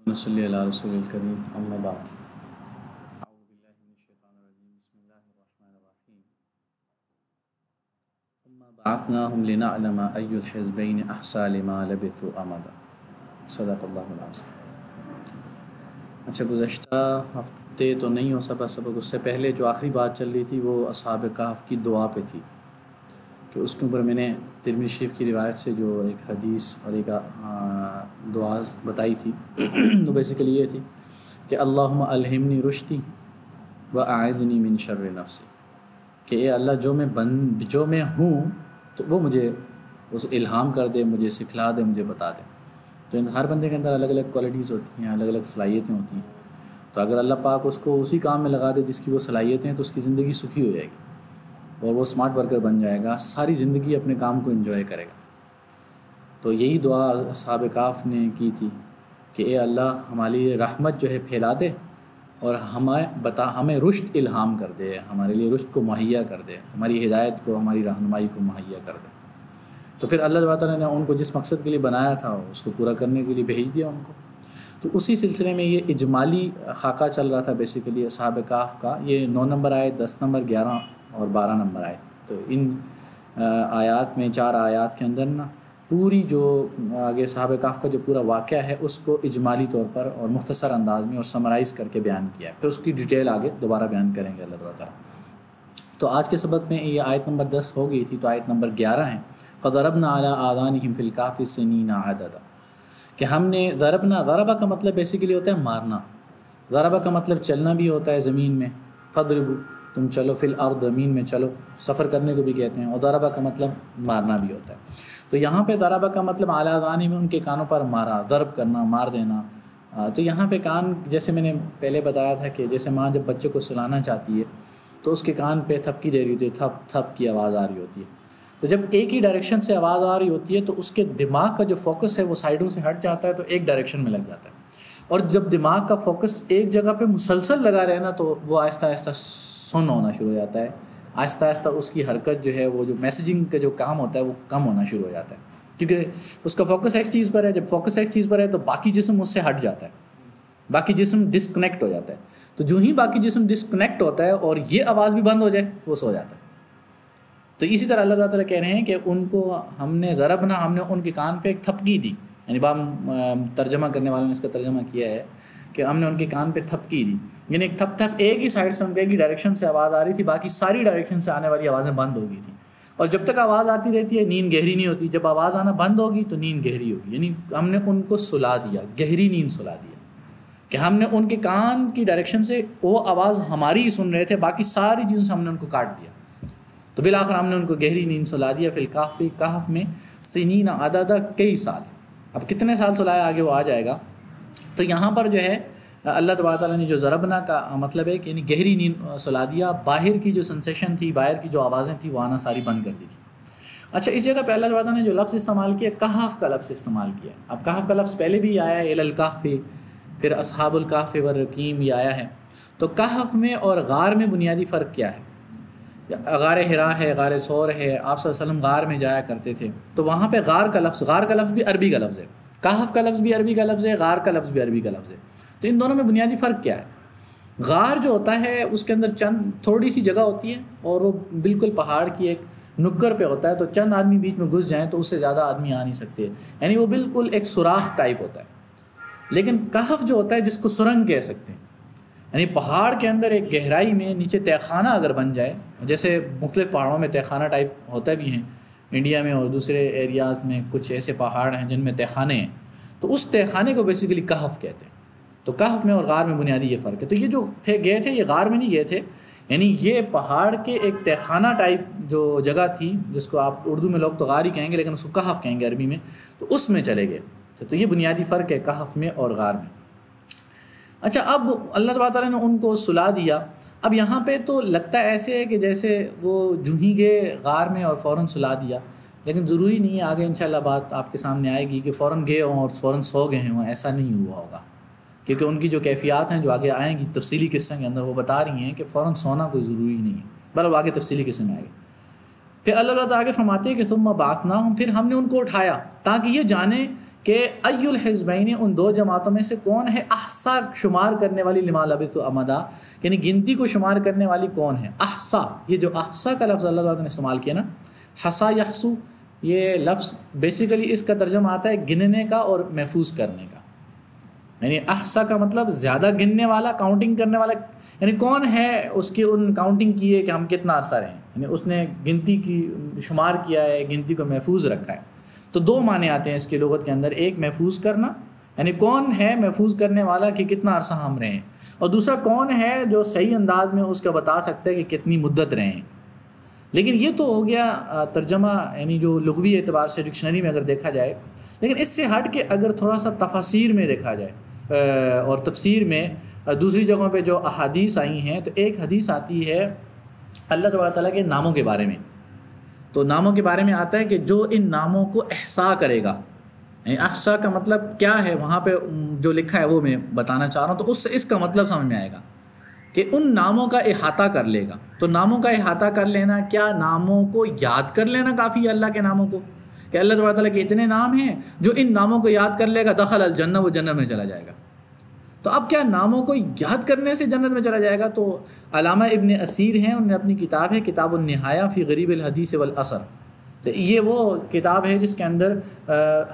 نصلی علی رسول الکریم اما بعد اعوذ باللہ من الشیطان الرجیم بسم اللہ الرحمن الرحیم ثم بعثناهم لنعلم ای الحزبین احصی لما لبثوا امدا صدق اللہ العظیم۔ اچھا، گزشتہ ہفتے تو نہیں ہو سبق اس سے پہلے جو آخری بات چل رہی تھی وہ اصحاب کہف کی دعا پہ تھی کہ اس کے اوپر میں نے ترمذی شریف کی روایت سے جو ایک حدیث اور ایک دعا بتائی تھی تو بیسیکلی یہ تھی کہ اللہم الہمنی رشدی و اعذنی من شر نفسی، کہ اے اللہ جو میں ہوں تو وہ مجھے اس الہام کر دے، مجھے سکھلا دے، مجھے بتا دے۔ تو ہر بندے کے اندر الگ الگ کوالٹیز ہوتی ہیں، الگ الگ صلاحیتیں ہوتی ہیں، تو اگر اللہ پاک اس کو اسی کام میں لگا دے جس کی وہ صلاحیتیں ہیں تو اس کی زندگی سکھی ہو جائے گی اور وہ اسمارٹ ورکر بن جائے گا، ساری زندگی اپنے کام کو انجوائے کرے گا۔ تو یہی دعا اصحاب کہف نے کی تھی کہ اے اللہ ہماری رحمت جو ہے پھیلا دے اور ہمیں رشد الہام کر دے، ہمارے لیے رشد کو مہیا کر دے، ہماری ہدایت کو، ہماری رہنمائی کو مہیا کر دے۔ تو پھر اللہ تعالیٰ نے ان کو جس مقصد کے لیے بنایا تھا اس کو پورا کرنے کے لیے بھیج دیا ان کو۔ تو اسی سلسلے میں یہ اجمالی خاکہ چل رہا تھا بیسیکلی اصحاب کہف کا۔ یہ 9 نمبر آیت، 10 نمبر، 11 اور 12 نمبر آیت۔ تو ان آیات میں 4 آیات کے اندر نا پوری جو آگے اصحاب کہف کا جو پورا واقعہ ہے اس کو اجمالی طور پر اور مختصر انداز میں اور سمرائز کر کے بیان کیا ہے، پھر اس کی ڈیٹیل آگے دوبارہ بیان کریں گے اللہ تعالیٰ۔ تو آج کے سبق میں یہ آیت نمبر 10 ہو گئی تھی، تو آیت نمبر 11 ہے فَضَرَبْنَا عَلَىٰ آذَانِهِمْ فِي الْكَهْفِ سِنِينَ عَدَدًا، کہ ہم نے ضربہ کا مطلب بیسیکلی ہوتا ہے مارنا، ضربہ کا مطلب چلنا بھی ہوتا ہے زمین میں، فَضْرِبُوا تم چلو، فی الارض زمین میں چلو، سفر کرنے کو بھی کہتے ہیں، اور ضربہ کا مطلب مارنا بھی ہوتا ہے۔ تو یہاں پہ ضربہ کا مطلب اعلیٰ اذانی میں ان کے کانوں پر مارا، ضرب کرنا، مار دینا۔ تو یہاں پہ کان، جیسے میں نے پہلے بتایا تھا کہ جیسے ماں جب بچے کو سلانا چاہتی ہے تو اس کے کان پہ تھپکی دے رہی ہوتی ہے، تھپ تھپ کی آواز آ رہی ہوتی ہے۔ تو جب ایک ہی ڈائریکشن سے آواز آ رہی ہوتی ہے تو اس کے دماغ کا جو فوکس ہے وہ سائڈوں سے ہٹ جاتا ہے، تو ایک ڈائریکشن میں لگ جاتا ہے، اور جب دماغ کا فوکس ایک جگہ پہ مسلسل لگا رہے نا تو وہ آہستہ آہستہ سن ہونا شروع ہو جاتا ہے، آہستہ آہستہ اس کی حرکت جو ہے، وہ جو میسیجنگ کا جو کام ہوتا ہے وہ کم ہونا شروع ہو جاتا ہے، کیونکہ اس کا فوکس ایک چیز پر ہے۔ جب فوکس ایک چیز پر ہے تو باقی جسم اس سے ہٹ جاتا ہے، باقی جسم ڈسکنیکٹ ہو جاتا ہے۔ تو جو ہی باقی جسم ڈسکنیکٹ ہوتا ہے اور یہ آواز بھی بند ہو جائے وہ سو جاتا ہے۔ تو اسی طرح اللہ تعالیٰ کہہ رہے ہیں کہ ان کو ہم نے ضربنا، ہم نے ان کے کان پہ ایک تھپکی دی، یعنی ترجمہ کرنے والوں نے اس کا ترجمہ کیا ہے کہ ہم نے ان کے کان پہ تھپکی دی، یعنی ایک تھپ ایک ہی سائڈ سے ان کے ایک ہی ڈائریکشن سے آواز آ رہی تھی، باقی ساری ڈائریکشن سے آنے والی آوازیں بند ہو گئی تھیں۔ اور جب تک آواز آتی رہتی ہے نیند گہری نہیں ہوتی، جب آواز آنا بند ہوگی تو نیند گہری ہوگی، یعنی ہم نے ان کو سلا دیا، گہری نیند سلا دیا، کہ ہم نے ان کے کان کی ڈائریکشن سے وہ آواز ہماری ہی سن رہے تھے، باقی ساری چیزوں سے ہم نے ان کو کاٹ دیا۔ تو بالآخر ہم نے ان کو گہری نیند سلا دیا، فی الکہف، کہف میں، سنین عددا، کئی سال۔ اب کتنے سال سلایا آگے وہ آ جائے گا۔ تو یہاں پر جو ہے اللہ تبارک تعالیٰ نے جو ضربنا کا مطلب ہے کہ یعنی گہری نیند سلا دیا، باہر کی جو سنسیشن تھی، باہر کی جو آوازیں تھیں وہ آنا ساری بند کر دی تھی۔ اچھا، اس جگہ پہ اللہ تبارک تعالیٰ نے جو لفظ استعمال کیا، کہف کا لفظ استعمال کیا۔ اب کہف کا لفظ پہلے بھی آیا ہے، الی الکہف، پھر اصحاب الکہف والرقیم یہ آیا ہے۔ تو کہف میں اور غار میں بنیادی فرق کیا ہے؟ غار حرا ہے، غار ثور ہے، آپ صلی اللہ علیہ وسلم غار میں جایا کرتے تھے، تو وہاں پہ غار کا لفظ بھی عربی کا لفظ ہے، کہف کا لفظ بھی عربی کا لفظ ہے، غار کا لفظ بھی عربی کا لفظ ہے۔ تو ان دونوں میں بنیادی فرق کیا ہے؟ غار جو ہوتا ہے اس کے اندر چند تھوڑی سی جگہ ہوتی ہے اور وہ بالکل پہاڑ کی ایک نکر پہ ہوتا ہے، تو چند آدمی بیچ میں گھس جائیں تو اس سے زیادہ آدمی آ نہیں سکتے، یعنی وہ بالکل ایک سوراخ ٹائپ ہوتا ہے۔ لیکن کہف جو ہوتا ہے جس کو سرنگ کہہ سکتے ہیں، یعنی پہاڑ کے اندر ایک گہرائی میں نیچے تہہ خانہ اگر بن جائے، جیسے مختلف پہاڑوں میں تہہ خانہ ٹائپ ہوتا بھی ہیں انڈیا میں، اور دوسرے ایریاز میں کچھ ایسے پہاڑ ہیں جن میں تہہ خانے ہیں، تو اس تہہ خانے کو بیسیکلی کہف کہتے ہیں۔ تو کہف میں اور غار میں بنیادی یہ فرق ہے۔ تو یہ جو گئے تھے یہ غار میں نہیں گئے تھے، یعنی یہ پہاڑ کے ایک تہہ خانہ ٹائپ جو جگہ تھی، جس کو آپ اردو میں لوگ تو غار ہی کہیں گے لیکن اس کو کہف کہیں گے عربی میں، تو اس میں چلے گئے۔ تو یہ بنیادی فرق ہے کہف میں اور غار میں۔ اچھا، اب اللہ تعالیٰ نے ان کو سلا دیا۔ اب یہاں پہ تو لگتا ایسے ہے کہ جیسے وہ جو ہی گئے غار میں اور فوراً سلا دیا، لیکن ضروری نہیں ہے، آگے انشاءاللہ بات آپ کے سامنے آئے گی کہ فوراً گئے ہوں اور فوراً سو گئے ہوں، ایسا نہیں ہوا ہوگا، کیونکہ ان کی جو کیفیات ہیں جو آگے آئیں گی تفصیلی قصے کے اندر وہ بتا رہی ہیں کہ فوراً سونا کوئی ضروری نہیں ہے، بلکہ آگے تفصیلی قصے میں آئے گی۔ پھر اللہ تعالیٰ آگے فرماتے ہیں کہ ثم بعثناہم، پھر ہم نے ان کو اٹھایا تاکہ یہ جانیں کہ ای الحزبین ان دو جماعتوں میں سے کون ہے احصا شمار کرنے والی لما لبثوا امدا، یعنی گنتی کو شمار کرنے والی کون ہے. احصا، یہ جو احصا کا لفظ اللہ تعالیٰ نے استعمال کیا نا، حصا یحسو، یہ لفظ بیسیکلی اس کا ترجمہ آتا ہے گننے کا اور محفوظ کرنے کا. یعنی احصا کا مطلب زیادہ گننے والا، کاؤنٹنگ کرنے والا، یعنی کون ہے اس کی ان کاؤنٹنگ کی ہے کہ ہم کتنا عرصہ رہے ہیں، یعنی اس نے گنتی کی شمار کیا ہے، گنتی کو محفوظ رکھا ہے. تو دو معنی آتے ہیں اس کی لغت کے اندر، ایک محفوظ کرنا، یعنی کون ہے محفوظ کرنے والا کہ کتنا عرصہ ہم رہے ہیں، اور دوسرا کون ہے جو صحیح انداز میں اس کا بتا سکتا ہے کہ کتنی مدت رہے ہیں. لیکن یہ تو ہو گیا ترجمہ، یعنی جو لغوی اعتبار سے ڈکشنری میں اگر دیکھا جائے. لیکن اس سے ہٹ کے اگر تھوڑا سا تفاسیر میں دیکھا جائے اور تفسیر میں دوسری جگہوں پہ جو احادیث آئی ہیں، تو ایک حدیث آتی ہے اللہ تبارک تعالیٰ کے ناموں کے بارے میں. تو ناموں کے بارے میں آتا ہے کہ جو ان ناموں کو احصا کرے گا، یعنی احصا کا مطلب کیا ہے وہاں پہ جو لکھا ہے وہ میں بتانا چاہ رہا ہوں، تو اس کا مطلب سمجھ میں آئے گا کہ ان ناموں کا احاطہ کر لے گا. تو ناموں کا احاطہ کر لینا، کیا ناموں کو یاد کر لینا کافی ہے اللہ کے ناموں کو، کہ اللہ تبارک تعالیٰ کے اتنے نام ہیں جو ان ناموں کو یاد کر لے گا دخل الجنہ، وہ جنت میں چلا جائے گا. تو اب کیا ناموں کو یاد کرنے سے جنت میں چلا جائے گا؟ تو علامہ ابن اسیر ہیں، انہوں نے اپنی کتاب ہے کتاب النہایہ فی غریب الحدیث والاثر، تو یہ وہ کتاب ہے جس کے اندر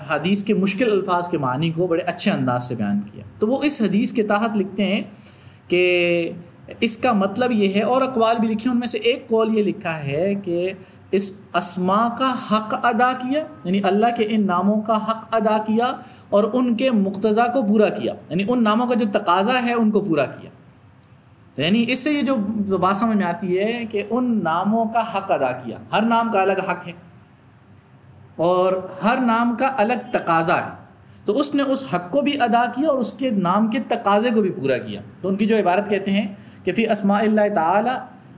حدیث کے مشکل الفاظ کے معنی کو بڑے اچھے انداز سے بیان کیا. تو وہ اس حدیث کے تحت لکھتے ہیں کہ اس کا مطلب یہ ہے، اور اقوال بھی لکھے، ان میں سے ایک قول یہ لکھا ہے کہ اس اسماء کا حق ادا کیا، یعنی اللہ کے ان ناموں کا حق ادا کیا اور ان کے مقتضا کو پورا کیا، یعنی ان ناموں کا جو تقاضا ہے ان کو پورا کیا. یعنی اس سے یہ جو بات سمجھ میں آتی ہے کہ ان ناموں کا حق ادا کیا، ہر نام کا الگ حق ہے اور ہر نام کا الگ تقاضا ہے، تو اس نے اس حق کو بھی ادا کیا اور اس کے نام کے تقاضے کو بھی پورا کیا. تو ان کی جو عبارت کہتے ہیں کہ فی اسماء اللہ تعالی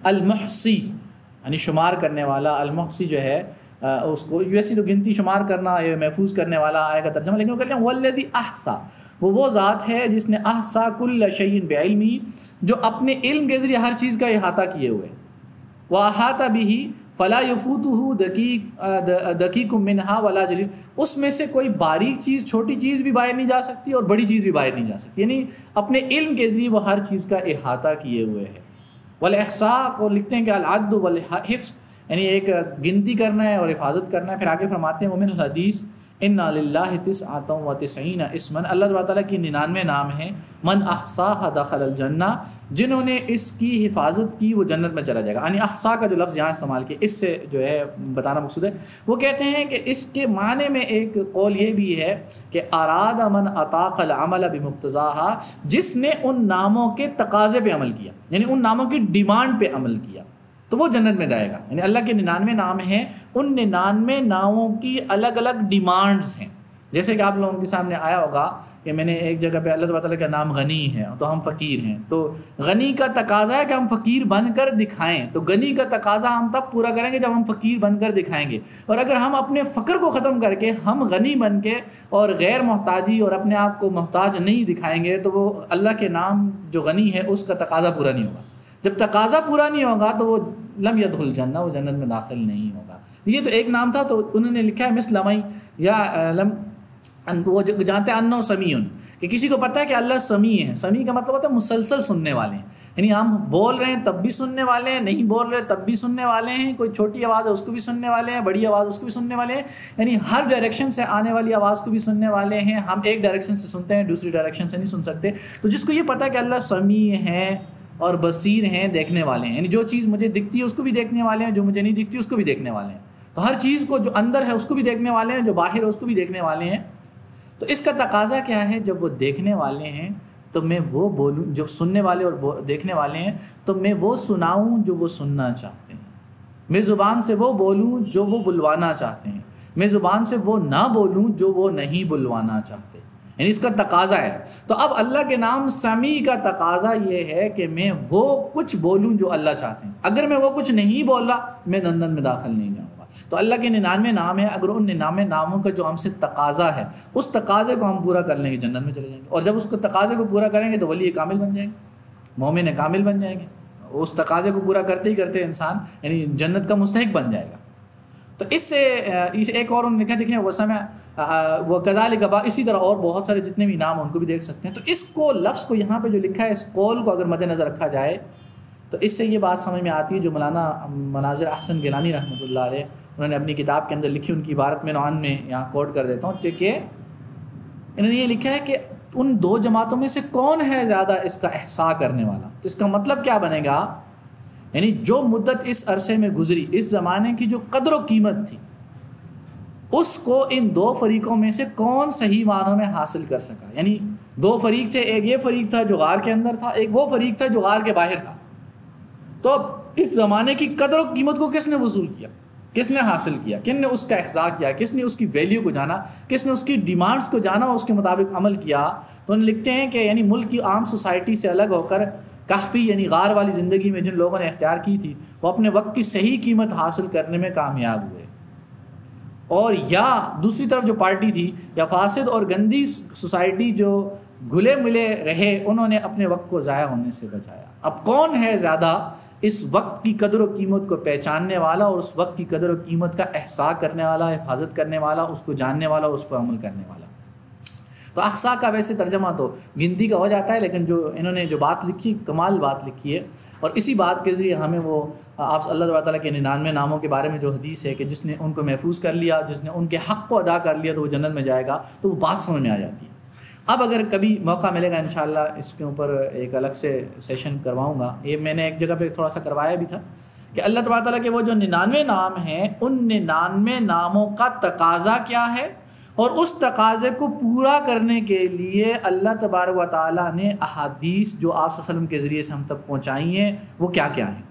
المحصی، یعنی شمار کرنے والا. المحصی جو ہے اس کو ویسی تو گنتی شمار کرنا یا محفوظ کرنے والا آئے گا ترجمہ، لیکن وہ کہتے ہیں والذی احصا، وہ ذات ہے جس نے احصا کل شیء بعلمہ، جو اپنے علم کے ذریعے ہر چیز کا احاطہ کیے ہوئے. واحاط بہ فلا یفوتہ دقیق منہا ولا جلیل، اس میں سے کوئی باریک چیز، چھوٹی چیز بھی باہر نہیں جا سکتی اور بڑی چیز بھی باہر نہیں جا سکتی، یعنی اپنے علم کے ذریعے وہ ہر چیز کا احاطہ کیے ہوئے ہے. والاحصاء کو لکھتے ہیں کہ العد والحفظ، یعنی ایک گنتی کرنا ہے اور حفاظت کرنا ہے. پھر آگے فرماتے ہیں ومن الحدیث انا للہ 99 اسما، اللہ تعالیٰ کی 99 نام ہیں. من احصاها دخل الجنہ، جنہوں نے اس کی حفاظت کی وہ جنت میں چلا جائے گا. یعنی احصا کا جو لفظ یہاں استعمال کیا، اس سے جو ہے بتانا مقصود ہے. وہ کہتے ہیں کہ اس کے معنی میں ایک قول یہ بھی ہے کہ اراد من اطاق العمل بمقتضاها، جس نے ان ناموں کے تقاضے پہ عمل کیا، یعنی ان ناموں کی ڈیمانڈ پہ عمل کیا، تو وہ جنت میں جائے گا. یعنی اللہ کے 99 نام ہیں، ان 99 ناموں کی الگ الگ ڈیمانڈز ہیں. جیسے کہ آپ لوگوں کے سامنے آیا ہوگا کہ میں نے ایک جگہ پہ اللہ تعالیٰ کا نام غنی ہے تو ہم فقیر ہیں، تو غنی کا تقاضا ہے کہ ہم فقیر بن کر دکھائیں، تو غنی کا تقاضا ہم تب پورا کریں گے جب ہم فقیر بن کر دکھائیں گے. اور اگر ہم اپنے فقر کو ختم کر کے ہم غنی بن کے اور غیر محتاجی اور اپنے آپ کو محتاج نہیں دکھائیں گے، تو وہ اللہ کے نام جو غنی ہے اس کا تقاضا پورا نہیں ہوگا. جب تقاضا پورا نہیں ہوگا تو وہ لم يدخل الجنہ، وہ جنت میں داخل نہیں ہوگا. یہ تو ایک نام تھا، تو انہوں نے لکھا ہے مثل لمئی یا لم، وہ جانتے ہیں انو سمیعن، کہ کسی کو پتہ ہے کہ اللہ سمیع ہے. سمیع کا مطلب ہوتا ہے مسلسل سننے والے ہیں، یعنی ہم بول رہے ہیں تب بھی سننے والے ہیں، نہیں بول رہے تب بھی سننے والے ہیں، کوئی چھوٹی آواز ہے اس کو بھی سننے والے ہیں، بڑی آواز اس کو بھی سننے والے ہیں، یعنی ہر ڈائریکشن سے آنے والی آواز کو بھی سننے والے ہیں. ہم ایک ڈائریکشن سے سنتے ہیں، دوسری ڈائریکشن سے نہیں سن سکتے. تو جس کو یہ پتہ ہے کہ اللہ سمیع ہے اور بصیر ہیں، دیکھنے والے ہیں، یعنی جو چیز مجھے دکھتی ہے اس کو بھی دیکھنے والے ہیں، جو مجھے نہیں دکھتی اس کو بھی دیکھنے والے ہیں. تو ہر چیز کو جو اندر ہے اس کو بھی دیکھنے والے ہیں، جو باہر ہے اس کو بھی دیکھنے والے ہیں. تو اس کا تقاضا کیا ہے؟ جب وہ دیکھنے والے ہیں تو میں وہ بولوں، جو سننے والے اور دیکھنے والے ہیں تو میں وہ سناؤں جو وہ سننا چاہتے ہیں، میں زبان سے وہ بولوں جو وہ بلوانا چاہتے ہیں، میں زبان سے وہ نہ بولوں جو وہ نہیں بلوانا چاہتے. یعنی اس کا تقاضا ہے. تو اب اللہ کے نام سمیع کا تقاضا یہ ہے کہ میں وہ کچھ بولوں جو اللہ چاہتے ہیں. اگر میں وہ کچھ نہیں بول رہا میں جنت میں داخل نہیں جاؤں گا. تو اللہ کے 99 نام ہیں، اگر ان 99 ناموں کا جو ہم سے تقاضا ہے اس تقاضے کو ہم پورا کر لیں گے جنت میں چلے جائیں گے. اور جب اس کو تقاضے کو پورا کریں گے تو ولی کامل بن جائیں گے، مومن کامل بن جائیں گے. اس تقاضے کو پورا کرتے ہی کرتے انسان یعنی جنت کا مستحق بن جائے گا. تو اس سے ایک اور انہوں نے لکھا، دیکھیں وہ سمع وہ کذالک، اسی طرح اور بہت سارے جتنے بھی نام ہیں ان کو بھی دیکھ سکتے ہیں. تو اس کو لفظ کو یہاں پہ جو لکھا ہے، اس قول کو اگر مد نظر رکھا جائے تو اس سے یہ بات سمجھ میں آتی ہے جو مولانا مناظر احسن گیلانی رحمۃ اللہ علیہ انہوں نے اپنی کتاب کے اندر لکھی، ان کی عبارت میں نوعان میں یہاں کوٹ کر دیتا ہوں کہ انہوں نے یہ لکھا ہے کہ ان دو جماعتوں میں سے کون ہے زیادہ اس کا احساء کرنے والا. تو اس کا مطلب کیا بنے گا، یعنی جو مدت اس عرصے میں گزری، اس زمانے کی جو قدر و قیمت تھی، اس کو ان دو فریقوں میں سے کون صحیح معنوں میں حاصل کر سکا. یعنی دو فریق تھے، ایک یہ فریق تھا جو غار کے اندر تھا، ایک وہ فریق تھا جو غار کے باہر تھا. تو اس زمانے کی قدر و قیمت کو کس نے وصول کیا، کس نے حاصل کیا، کن نے اس کا احساء کیا، کس نے اس کی ویلیو کو جانا، کس نے اس کی ڈیمانڈز کو جانا اور اس کے مطابق عمل کیا. تو انہوں نے لکھتے ہیں کہ یعنی ملک کی عام سوسائٹی سے الگ ہو کر کہفی یعنی غار والی زندگی میں جن لوگوں نے اختیار کی تھی، وہ اپنے وقت کی صحیح قیمت حاصل کرنے میں کامیاب ہوئے. اور یا دوسری طرف جو پارٹی تھی یا فاسد اور گندی سوسائٹی جو گھلے ملے رہے، انہوں نے اپنے وقت کو ضائع ہونے سے بچایا. اب کون ہے زیادہ اس وقت کی قدر و قیمت کو پہچاننے والا اور اس وقت کی قدر و قیمت کا احساء کرنے والا، حفاظت کرنے والا، اس کو جاننے والا، اس پر عمل کرنے والا. تو احساء کا ویسے ترجمہ تو گنتی کا ہو جاتا ہے، لیکن جو انہوں نے جو بات لکھی، کمال بات لکھی ہے. اور اسی بات کے ذریعے ہمیں وہ آپ اللہ تعالیٰ کے 99 ناموں کے بارے میں جو حدیث ہے کہ جس نے ان کو محفوظ کر لیا، جس نے ان کے حق کو ادا کر لیا تو وہ جنت میں جائے گا، تو وہ بات سمجھ میں آ جاتی ہے. اب اگر کبھی موقع ملے گا انشاءاللہ اس کے اوپر ایک الگ سے سیشن کرواؤں گا. یہ میں نے ایک جگہ پہ تھوڑا سا کروایا بھی تھا کہ اللہ تبارک تعالیٰ کے وہ جو 99 نام ہیں، ان 99 ناموں کا تقاضا کیا ہے، اور اس تقاضے کو پورا کرنے کے لیے اللہ تبارک و تعالیٰ نے احادیث جو آپ صلی اللہ علیہ وسلم کے ذریعے سے ہم تک پہنچائی ہیں وہ کیا کیا ہیں.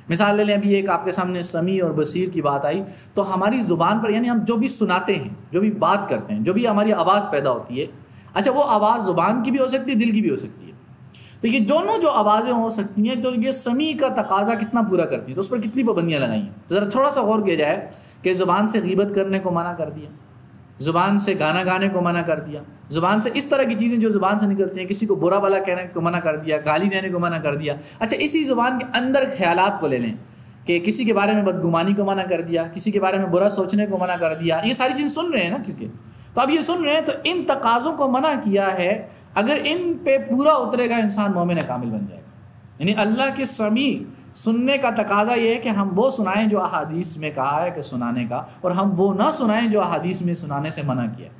مثال لے لیں، ابھی ایک آپ کے سامنے سمیع اور بصیر کی بات آئی، تو ہماری زبان پر یعنی ہم جو بھی سناتے ہیں، جو بھی بات کرتے ہیں، جو بھی ہماری آواز پیدا ہوتی ہے، اچھا وہ آواز زبان کی بھی ہو سکتی ہے، دل کی بھی ہو سکتی ہے. تو یہ دونوں جو آوازیں ہو سکتی ہیں، تو یہ سمیع کا تقاضا کتنا پورا کرتی ہیں، تو اس پر کتنی پابندیاں لگائی ہیں. تو ذرا تھوڑا سا غور کیا جائے کہ زبان سے غیبت کرنے کو منع کر دیا، زبان سے گانا گانے کو منع کر دیا، زبان سے اس طرح کی چیزیں جو زبان سے نکلتی ہیں، کسی کو برا بھلا کہنے کو منع کر دیا، گالی دینے کو منع کر دیا. اچھا اسی زبان کے اندر خیالات کو لے لیں کہ کسی کے بارے میں بدگمانی کو منع کر دیا، کسی کے بارے میں برا سوچنے کو منع کر دیا. یہ ساری چیزیں سن رہے ہیں نا، کیونکہ تو اب یہ سن رہے ہیں، تو ان تقاضوں کو منع کیا ہے. اگر ان پہ پورا اترے گا انسان مومن کامل بن جائے گا. یعنی اللہ کے سمیع سننے کا تقاضا یہ ہے کہ ہم وہ سنائیں جو احادیث میں کہا ہے کہ سنانے کا، اور ہم وہ نہ سنائیں جو احادیث میں سنانے سے منع کیا ہے.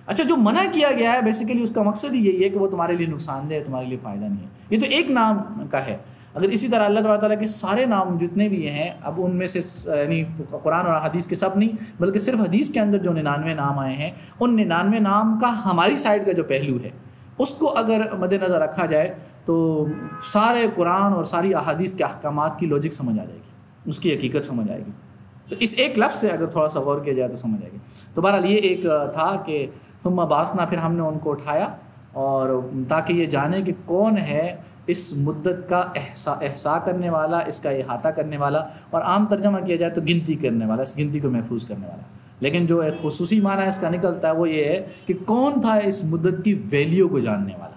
اچھا جو منع کیا گیا ہے بیسیکلی اس کا مقصد ہی یہی ہے کہ وہ تمہارے لیے نقصان دہ ہے، تمہارے لیے فائدہ نہیں ہے. یہ تو ایک نام کا ہے. اگر اسی طرح اللہ تعالیٰ کے سارے نام جتنے بھی ہیں، اب ان میں سے یعنی قرآن اور حدیث کے سب نہیں بلکہ صرف حدیث کے اندر جو 99 نام آئے ہیں، ان 99 نام کا ہماری سائڈ کا جو پہلو ہے اس کو اگر مد نظر رکھا جائے تو سارے قرآن اور ساری احادیث کے احکامات کی لوجک سمجھ آ جائے گی، اس کی حقیقت سمجھ آئے گی. تو اس ایک لفظ سے اگر تھوڑا سا غور کیا جائے تو سمجھ آئے گی. تو بہرحال یہ ایک تھا کہ ثم بعثنا، پھر ہم نے ان کو اٹھایا، اور تاکہ یہ جانے کہ کون ہے اس مدت کا احساء کرنے والا، اس کا احاطہ کرنے والا، اور عام ترجمہ کیا جائے تو گنتی کرنے والا، اس گنتی کو محفوظ کرنے والا. لیکن جو ایک خصوصی معنی اس کا نکلتا ہے وہ یہ ہے کہ کون تھا اس مدت کی ویلیو کو جاننے والا،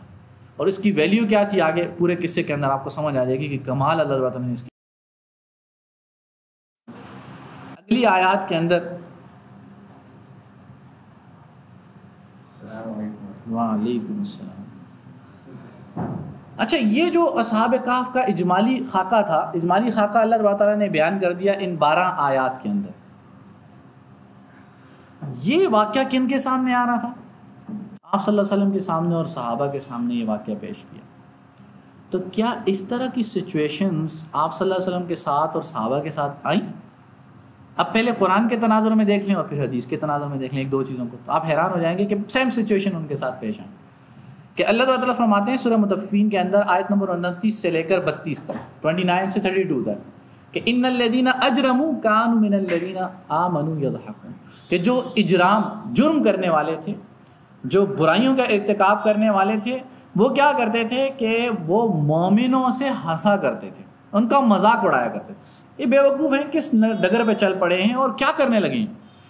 اور اس کی ویلیو کیا تھی آگے پورے قصے کے اندر آپ کو سمجھ آ جائے گی کہ کمال اللہ تعالیٰ نے اس کی. اگلی آیات کے اندر وعلیکم السلام. اچھا یہ جو اصحاب کہف کا اجمالی خاکہ تھا، اجمالی خاکہ اللہ تعالیٰ نے بیان کر دیا ان 12 آیات کے اندر. یہ واقعہ کن کے سامنے آ رہا تھا؟ آپ صلی اللہ علیہ وسلم کے سامنے اور صحابہ کے سامنے یہ واقعہ پیش کیا. تو کیا اس طرح کی سچویشنز آپ صلی اللہ علیہ وسلم کے ساتھ اور صحابہ کے ساتھ آئیں؟ اب پہلے قرآن کے تناظر میں دیکھ لیں اور پھر حدیث کے تناظر میں دیکھ لیں ایک دو چیزوں کو، تو آپ حیران ہو جائیں گے کہ سیم سچویشن ان کے ساتھ پیش آئیں. کہ اللہ تعالیٰ فرماتے ہیں سورہ مطففین کے اندر آیت نمبر 29 سے لے کر 32 تک، 29 سے 32 تک، کہ ان الذین اجرموا کانوا من الذین آمنوا یضحکون، کہ جو اجرام جرم کرنے والے تھے، جو برائیوں کا ارتکاب کرنے والے تھے، وہ کیا کرتے تھے کہ وہ مومنوں سے ہنسا کرتے تھے، ان کا مذاق اڑایا کرتے تھے. یہ بے وقوف ہیں، کس ڈگر پہ چل پڑے ہیں اور کیا کرنے لگے ہیں.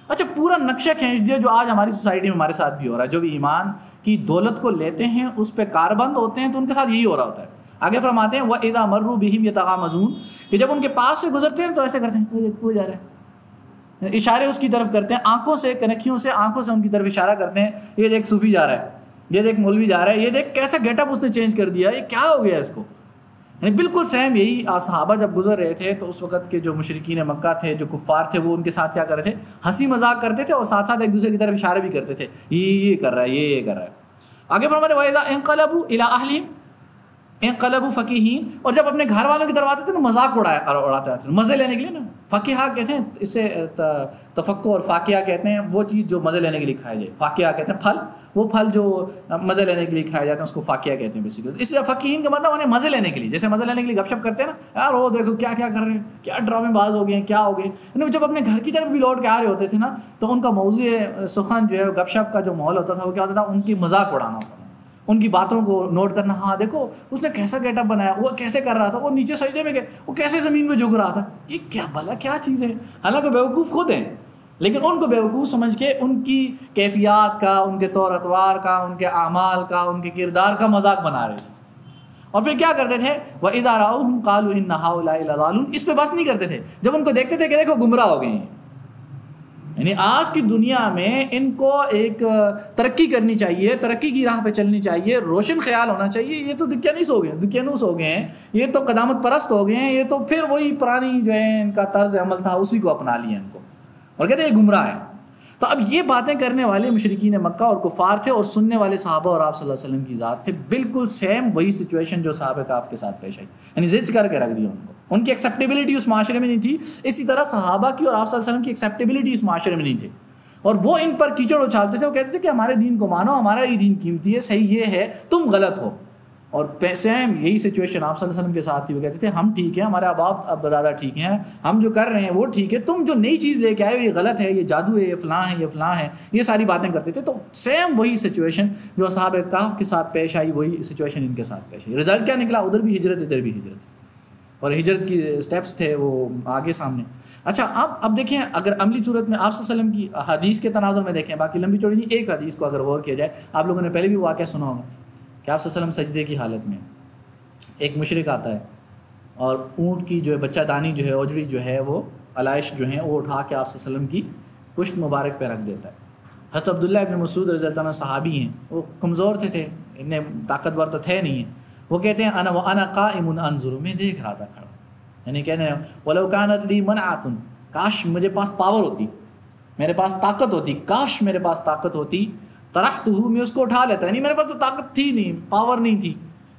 اچھا پورا نقشہ کھینچ دیا جو آج ہماری سوسائٹی میں ہمارے ساتھ بھی ہو رہا ہے. جو بھی ایمان کی دولت کو لیتے ہیں، اس پہ کاربند ہوتے ہیں، تو ان کے ساتھ یہی ہو رہا ہوتا ہے. آگے فرماتے ہیں وَإِذَا مَرُّوا بِهِمْ يَتَغَامَزُونَ، کہ جب ان کے پاس سے گزرتے ہیں تو ایسے کرتے ہیں، وہ جا رہا ہے. اشارے اس کی طرف کرتے ہیں، آنکھوں سے، کنکھیوں سے، آنکھوں سے ان کی طرف اشارہ کرتے ہیں، یہ دیکھ صوفی جا رہا ہے، یہ دیکھ مولوی جا رہا ہے، یہ دیکھ کیسا گیٹ اپ اس نے چینج کر دیا، یہ کیا ہو گیا اس کو. یعنی بالکل سیم یہی صحابہ جب گزر رہے تھے تو اس وقت کے جو مشرکین مکہ تھے، جو کفار تھے، وہ ان کے ساتھ کیا کر رہے تھے، ہنسی مذاق کرتے تھے اور ساتھ ساتھ ایک دوسرے کی طرف اشارے بھی کرتے تھے، یہ کر رہا ہے، یہ کر رہا ہے. آگے فرماتے ہیں وَإِذَا انقلبوا إِلَىٰ أَهْلِهِمْ انقلبوا فقیہین، اور جب اپنے گھر والوں کی طرف آتے تھے نا مذاق اڑاتے تھے، مزے لینے کے لیے نا. فقیہ کہتے ہیں اسے، تفقہ اور فاقیہ کہتے ہیں وہ چیز جو مزے لینے کے لیے کھائے جائے. فاقیہ کہتے ہیں پھل، وہ پھل جو مزے لینے کے لیے کھائے جاتے ہیں اس کو فاقیہ کہتے ہیں بیسیکلی. اس لیے فقیہین کا مطلب انہیں مزے لینے کے لیے، جیسے مزے لینے کے لیے گپ شپ کرتے ہیں نا، یار وہ دیکھو کیا کیا کر رہے ہیں، کیا ڈرامے باز ہو گئے ہیں، کیا ہو گئے. یعنی جب اپنے گھر کی طرف بھی لوٹ کے آ رہے ہوتے تھے نا تو ان کا موضوع سخن جو ہے، گپ شپ کا جو ماحول ہوتا تھا وہ کیا ہوتا تھا، ان کی مذاق اڑانا ہوتا تھا، ان کی باتوں کو نوٹ کرنا. ہاں دیکھو اس نے کیسا گیٹ اپ بنایا، وہ کیسے کر رہا تھا، وہ نیچے سجدے میں گئے، وہ کیسے زمین پہ جھک رہا تھا، یہ کیا بھلا کیا چیز ہے. حالانکہ بیوقوف خود ہیں، لیکن ان کو بیوقوف سمجھ کے ان کی کیفیات کا، ان کے طور اطوار کا، ان کے اعمال کا، ان کے کردار کا مذاق بنا رہے تھے. اور پھر کیا کرتے تھے، وَإِذَا رَأَوْهُمْ قَالُوا إِنَّ هَؤُلَاءِ لَضَالُونَ. اس پہ بس نہیں کرتے تھے، جب ان کو دیکھتے تھے کہ دیکھو گمراہ ہو گئے ہیں. یعنی آج کی دنیا میں ان کو ایک ترقی کرنی چاہیے، ترقی کی راہ پہ چلنی چاہیے، روشن خیال ہونا چاہیے. یہ تو دکیانوس ہو گئے ہیں، یہ تو قدامت پرست ہو گئے ہیں، یہ تو پھر وہی پرانی جو ہے ان کا طرز عمل تھا اسی کو اپنا لیا ان کو، اور کہتے ہیں یہ گمراہ ہے. تو اب یہ باتیں کرنے والے مشرکین مکہ اور کفار تھے، اور سننے والے صحابہ اور آپ صلی اللہ علیہ وسلم کی ذات تھے. بالکل سیم وہی سچویشن جو صحابہ کہف کے ساتھ پیش آئی، یعنی زج کر کے رکھ دیا ان کو. ان کی ایکسیپٹیبلٹی اس معاشرے میں نہیں تھی، اسی طرح صحابہ کی اور آپ صلی اللہ علیہ وسلم کی ایکسیپٹیبلٹی اس معاشرے میں نہیں تھی. اور وہ ان پر کیچڑ اچھالتے تھے، وہ کہتے تھے کہ ہمارے دین کو مانو، ہمارا یہ دین قیمتی ہے، صحیح یہ ہے، تم غلط ہو. اور سیم یہی سچویشن آپ صلی اللہ علیہ وسلم کے ساتھ تھی. وہ کہتے تھے ہم ٹھیک ہیں، ہمارے اب دادا ٹھیک ہیں، ہم جو کر رہے ہیں وہ ٹھیک ہے، تم جو نئی چیز لے کے آئے ہو یہ غلط ہے، یہ جادو ہے، یہ فلاں ہے، یہ فلاں ہے، یہ ساری باتیں کرتے تھے. تو سیم وہی سچویشن جو اصحاب کہف کے ساتھ پیش آئی، وہی سچویشن ان کے ساتھ پیش آئی. رزلٹ کیا نکلا، ادھر بھی ہجرت ادھر بھی ہجرت، اور ہجرت کی اسٹیپس تھے وہ آگے سامنے. اچھا اب دیکھیں، اگر عملی صورت میں آپ صلی اللہ علیہ وسلم کی حدیث کے تناظر میں دیکھیں، باقی لمبی چوڑی نہیں، ایک حدیث کو اگر غور کیا جائے، آپ لوگوں نے پہلے بھی واقعہ سنا ہوگا کہ آپ صلی اللہ علیہ وسلم سجدے کی حالت میں ایک مشرک آتا ہے اور اونٹ کی جو ہے بچہ دانی جو ہے، اوجڑی جو ہے، وہ علائش جو ہیں وہ اٹھا کے آپ صلی اللہ علیہ وسلم کی پشت مبارک پہ رکھ دیتا ہے. حضرت عبداللہ ابن مسعود رضی اللہ عنہ صحابی ہیں، وہ کمزور تھے، اتنے طاقتور تو تھے نہیں ہیں. وہ کہتے ہیں انا قائم انظر، میں دیکھ رہا تھا کھڑا، یعنی کہنے ولو کانت لی منعۃ، کاش مجھے پاس پاور ہوتی، میرے پاس طاقت ہوتی، کاش میرے پاس طاقت ہوتی، طرحتہ، میں اس کو اٹھا لیتا. یعنی میرے پاس تو طاقت تھی نہیں، پاور نہیں تھی،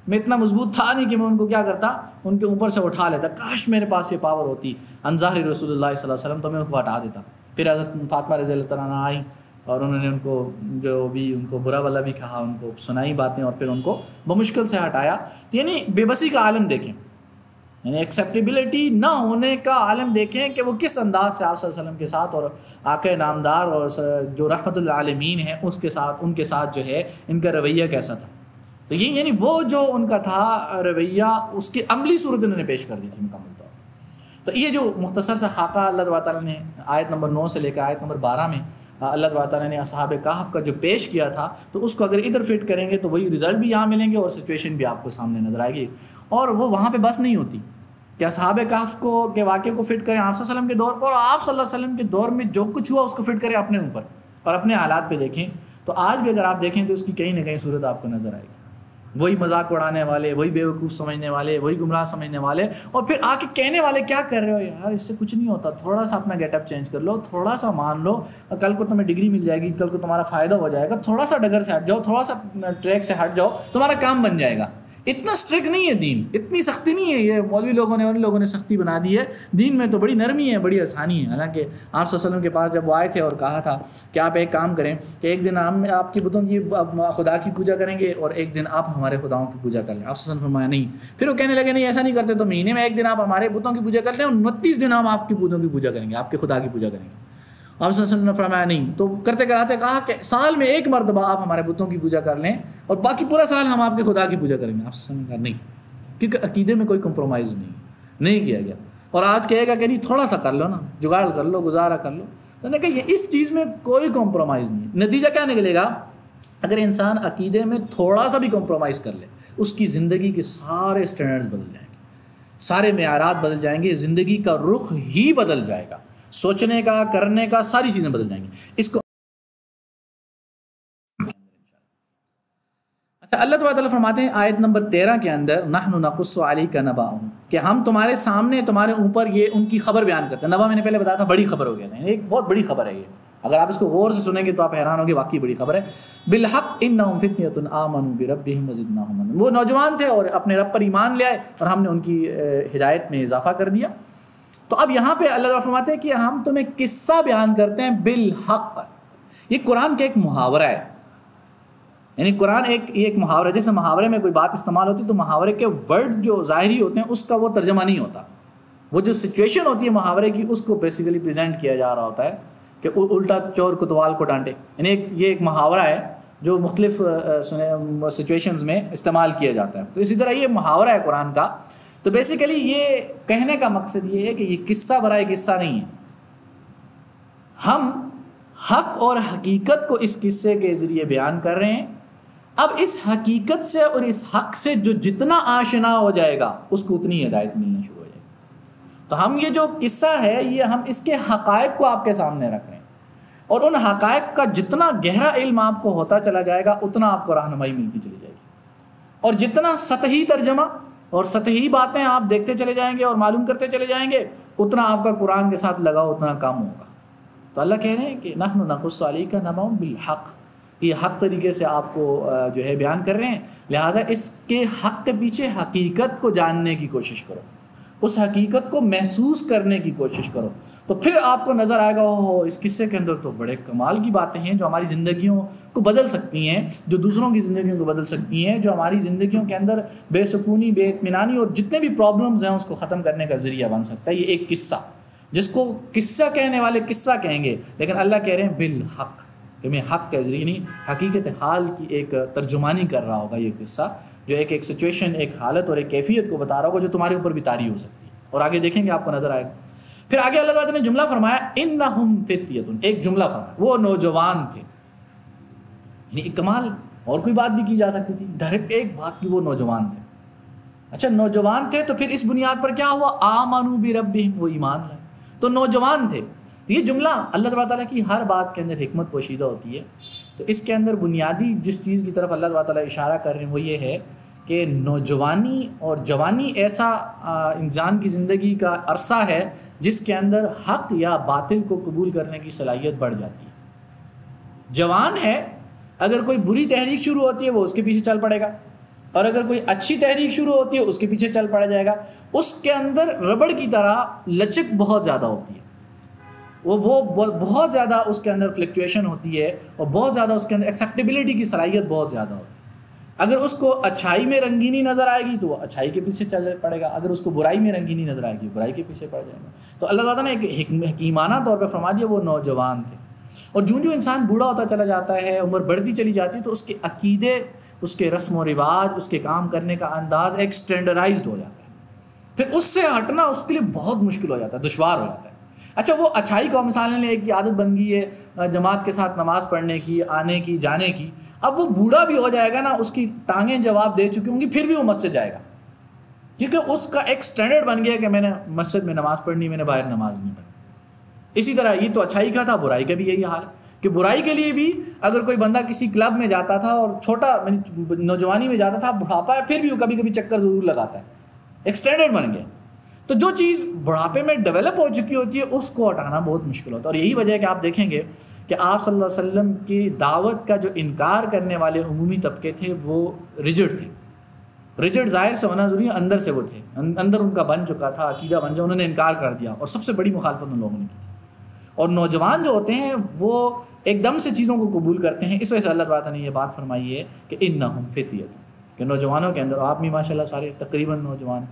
میں اتنا مضبوط تھا نہیں کہ میں ان کو کیا کرتا، ان کے اوپر سے اٹھا لیتا. کاش میرے پاس یہ پاور ہوتی عن ظہر رسول اللہ صلی اللہ علیہ وسلم، تو میں ان کو ہٹا دیتا. پھر حضرت فاطمہ رضی اللہ تعالیٰ عنہا آئی اور انہوں نے ان کو جو بھی ان کو برا والا بھی کہا، ان کو سنائی باتیں، اور پھر ان کو بمشکل سے ہٹایا. یعنی بے بسی کا عالم دیکھیں، یعنی ایکسیپٹیبلٹی نہ ہونے کا عالم دیکھیں کہ وہ کس انداز سے آپ صلی اللہ علیہ وسلم کے ساتھ اور آقا نامدار اور جو رحمت للعالمین ہیں اس کے ساتھ، ان کے ساتھ جو ہے ان کا رویہ کیسا تھا. تو یہ یعنی وہ جو ان کا تھا رویہ، اس کی عملی صورت انہوں نے پیش کر دی تھی مکمل طور پر. تو یہ جو مختصر سا خاکہ اللہ تعالیٰ نے آیت نمبر 9 سے لے کر آیت نمبر 12 میں اللہ تعالیٰ نے اصحاب کہف کا جو پیش کیا تھا، تو اس کو اگر ادھر فٹ کریں گے تو وہی رزلٹ بھی یہاں ملیں گے اور سچویشن بھی آپ کو سامنے نظر آئے گی. اور وہ وہاں پہ بس نہیں ہوتی کہ اصحاب کہف کو کے واقعے کو فٹ کریں آپ صلی اللہ علیہ وسلم کے دور پر، اور آپ صلی اللہ علیہ وسلم کے دور میں جو کچھ ہوا اس کو فٹ کریں اپنے اوپر اور اپنے حالات پہ دیکھیں. تو آج بھی اگر آپ دیکھیں تو اس کی کہیں نہ کہیں صورت آپ کو نظر آئے گی. وہی مذاق اڑانے والے، وہی بیوقوف سمجھنے والے، وہی گمراہ سمجھنے والے، اور پھر آ کے کہنے والے کیا کر رہے ہو یار، اس سے کچھ نہیں ہوتا، تھوڑا سا اپنا گیٹ اپ چینج کر لو، تھوڑا سا مان لو، کل کو تمہیں ڈگری مل جائے گی، کل کو تمہارا فائدہ ہو جائے گا، تھوڑا سا ڈگر سے ہٹ جاؤ، تھوڑا سا ٹریک سے ہٹ جاؤ، تمہارا کام بن جائے گا. اتنا اسٹرکٹ نہیں ہے دین، اتنی سختی نہیں ہے. یہ مولوی لوگوں نے، ان لوگوں نے سختی بنا دی ہے. دین میں تو بڑی نرمی ہے، بڑی آسانی ہے. حالانکہ آپ صلی اللہ علیہ وسلم کے پاس جب وہ آئے تھے اور کہا تھا کہ آپ ایک کام کریں کہ ایک دن ہم آپ کی بتوں کی خدا کی پوجا کریں گے اور ایک دن آپ ہمارے خداؤں کی پوجا کر لیں. آپ صلی اللہ علیہ وسلم فرمایا نہیں. پھر وہ کہنے لگے نہیں ایسا نہیں کرتے، تو مہینے میں ایک دن آپ ہمارے بتوں کی پوجا کر لیں اور 29 دن ہم آپ کی بتوں کی پوجا کریں گے، آپ کے خدا کی پوجا کریں گے. آپ صلی اللہ علیہ وسلم نے فرمایا نہیں. تو کرتے کراتے کہا کہ سال میں ایک مرتبہ آپ ہمارے بتوں کی پوجا کر لیں اور باقی پورا سال ہم آپ کے خدا کی پوجا کریں گے. آپ صلی اللہ علیہ وسلم نے کہا نہیں، کیونکہ عقیدے میں کوئی کمپرومائز نہیں کیا گیا. اور آج کہے گا کہ نہیں تھوڑا سا کر لو نا، جگاڑ کر لو، گزارا کر لو. تو نے کہا یہ اس چیز میں کوئی کمپرومائز نہیں. نتیجہ کیا نکلے گا؟ اگر انسان عقیدے میں تھوڑا سا بھی کمپرومائز کر لے، اس کی زندگی کے سارے اسٹینڈرڈز بدل جائیں گے، سارے معیارات بدل جائیں گے، زندگی کا رخ ہی بدل جائے گا. سوچنے کا، کرنے کا، ساری چیزیں بدل جائیں گی. اس کو اچھا اللہ تعالیٰ فرماتے ہیں آیت نمبر 13 کے اندر نحن نقص علیک نبأہم، کہ ہم تمہارے سامنے تمہارے اوپر یہ ان کی خبر بیان کرتے ہیں. نبا میں نے پہلے بتایا تھا بڑی خبر ہو گیا نا، ایک بہت بڑی خبر ہے یہ. اگر آپ اس کو غور سے سنیں گے تو آپ حیران ہوگے، واقعی بڑی خبر ہے. بالحق انہم فتنۃ آمنوا بربہم وزدناہم ہدی، وہ نوجوان تھے اور اپنے رب پر ایمان لے آئے اور ہم نے ان کی ہدایت میں اضافہ کر دیا. تو اب یہاں پہ اللہ تعالیٰ فرماتے ہیں کہ ہم تمہیں قصہ بیان کرتے ہیں بالحق. یہ قرآن کا ایک محاورہ ہے، یعنی قرآن ایک محاورہ، جیسے محاورے میں کوئی بات استعمال ہوتی ہے تو محاورے کے ورڈ جو ظاہری ہوتے ہیں اس کا وہ ترجمہ نہیں ہوتا، وہ جو سچویشن ہوتی ہے محاورے کی اس کو بیسیکلی پریزنٹ کیا جا رہا ہوتا ہے کہ الٹا چور کوتوال کو ڈانٹے. یعنی یہ ایک محاورہ ہے جو مختلف سچویشنز میں استعمال کیا جاتا ہے. تو اسی طرح یہ محاورہ ہے قرآن کا. تو بیسیکلی یہ کہنے کا مقصد یہ ہے کہ یہ قصہ برائے قصہ نہیں ہے، ہم حق اور حقیقت کو اس قصے کے ذریعے بیان کر رہے ہیں. اب اس حقیقت سے اور اس حق سے جو جتنا آشنا ہو جائے گا اس کو اتنی ہدایت ملنا شروع ہو جائے گی. تو ہم یہ جو قصہ ہے یہ ہم اس کے حقائق کو آپ کے سامنے رکھ رہے ہیں، اور ان حقائق کا جتنا گہرا علم آپ کو ہوتا چلا جائے گا اتنا آپ کو رہنمائی ملتی چلی جائے گی، اور جتنا سطحی ترجمہ اور سطحی باتیں آپ دیکھتے چلے جائیں گے اور معلوم کرتے چلے جائیں گے اتنا آپ کا قرآن کے ساتھ لگاؤ اتنا کم ہوگا. تو اللہ کہہ رہے ہیں کہ نحن نقص علیک نبأہم بالحق، یہ حق طریقے سے آپ کو جو ہے بیان کر رہے ہیں. لہٰذا اس کے حق کے پیچھے حقیقت کو جاننے کی کوشش کرو، اس حقیقت کو محسوس کرنے کی کوشش کرو، تو پھر آپ کو نظر آئے گا اس قصے کے اندر تو بڑے کمال کی باتیں ہیں جو ہماری زندگیوں کو بدل سکتی ہیں، جو دوسروں کی زندگیوں کو بدل سکتی ہیں، جو ہماری زندگیوں کے اندر بے سکونی، بے اطمینانی اور جتنے بھی پرابلمز ہیں اس کو ختم کرنے کا ذریعہ بن سکتا ہے. یہ ایک قصہ جس کو قصہ کہنے والے قصہ کہیں گے، لیکن اللہ کہہ رہے ہیں بالحق، کہ میں حق کے ذریعے نہیں، حقیقت حال کی ایک ترجمانی کر رہا ہوگا. یہ قصہ جو ایک سچویشن، ایک حالت اور ایک کیفیت کو بتا رہا ہوگا جو تمہارے اوپر بھی طاری ہو سکتی ہے. اور آگے دیکھیں گے آپ کو نظر آئے گا. پھر آگے اللہ تعالیٰ نے جملہ فرمایا انہم فتیۃ، ایک جملہ فرمایا، وہ نوجوان تھے. یعنی ایک کمال، اور کوئی بات بھی کی جا سکتی تھی، ڈائریکٹ ایک بات کی، وہ نوجوان تھے. اچھا نوجوان تھے تو پھر اس بنیاد پر کیا ہوا؟ آمنوا بربہم، وہ ایمان لائے. تو نوجوان تھے. یہ جملہ اللہ تعالیٰ کی ہر بات کے اندر حکمت پوشیدہ ہوتی ہے. تو اس کے اندر بنیادی جس چیز کی طرف اللہ تعالیٰ اشارہ کر رہے ہیں وہ یہ ہے کہ نوجوانی اور جوانی ایسا انسان کی زندگی کا عرصہ ہے جس کے اندر حق یا باطل کو قبول کرنے کی صلاحیت بڑھ جاتی ہے. جوان ہے، اگر کوئی بری تحریک شروع ہوتی ہے وہ اس کے پیچھے چل پڑے گا، اور اگر کوئی اچھی تحریک شروع ہوتی ہے اس کے پیچھے چل پڑا جائے گا. اس کے اندر ربڑ کی طرح لچک بہت زیادہ ہوتی ہے، وہ بہت زیادہ اس کے اندر فلیکچویشن ہوتی ہے، اور بہت زیادہ اس کے اندر ایکسیپٹیبلٹی کی صلاحیت بہت زیادہ ہوتی ہے. اگر اس کو اچھائی میں رنگینی نظر آئے گی تو وہ اچھائی کے پیچھے چل پڑے گا، اگر اس کو برائی میں رنگینی نظر آئے گی برائی کے پیچھے پڑ جائے گا. تو اللہ تعالیٰ نے ایک حکیمانہ طور پہ فرما دیا وہ نوجوان تھے. اور جو انسان بوڑھا ہوتا چلا جاتا ہے، عمر بڑھتی چلی جاتی ہے، تو اس کے عقیدے، اس کے رسم و رواج، اس کے کام کرنے کا انداز ایک اسٹینڈرڈائزڈ ہو جاتا ہے. پھر اس سے ہٹنا اس کے لیے بہت مشکل ہو جاتا ہے، دشوار ہو جاتا ہے. اچھا وہ اچھائی کو مثال لیں، ایک عادت بن گئی ہے جماعت کے ساتھ نماز پڑھنے کی، آنے کی، جانے کی. اب وہ بوڑھا بھی ہو جائے گا نا، اس کی ٹانگیں جواب دے چکی ہوں گی، پھر بھی وہ مسجد جائے گا، کیونکہ اس کا ایک سٹینڈرڈ بن گیا کہ میں نے مسجد میں نماز پڑھنی، میں نے باہر نماز نہیں پڑھنی. اسی طرح یہ تو اچھائی کا تھا، برائی کا بھی یہی حال ہے کہ برائی کے لیے بھی اگر کوئی بندہ کسی کلب میں جاتا تھا اور چھوٹا نوجوانی میں جاتا تھا، بڑھاپا ہے پھر بھی وہ کبھی کبھی چکر ضرور لگاتا ہے، ایک سٹینڈرڈ بن گیا. تو جو چیز بڑھاپے میں ڈیولپ ہو چکی ہوتی ہے اس کو ہٹانا بہت مشکل ہوتا ہے. اور یہی وجہ ہے کہ آپ دیکھیں گے کہ آپ صلی اللہ علیہ وسلم کی دعوت کا جو انکار کرنے والے عمومی طبقے تھے وہ ریجڈ تھے. ریجڈ ظاہر سے ہونا ضروری ہے، اندر سے وہ تھے، اندر ان کا بن چکا تھا، عقیدہ بن جا، انہوں نے انکار کر دیا، اور سب سے بڑی مخالفت ان لوگوں نے کی تھی. اور نوجوان جو ہوتے ہیں وہ ایک دم سے چیزوں کو قبول کرتے ہیں. اس وجہ سے اللہ تعالیٰ نے یہ بات فرمائی ہے کہ انہم فتیۃ، کہ نوجوانوں کے اندر، آپ بھی ماشاءاللہ سارے تقریباً نوجوان،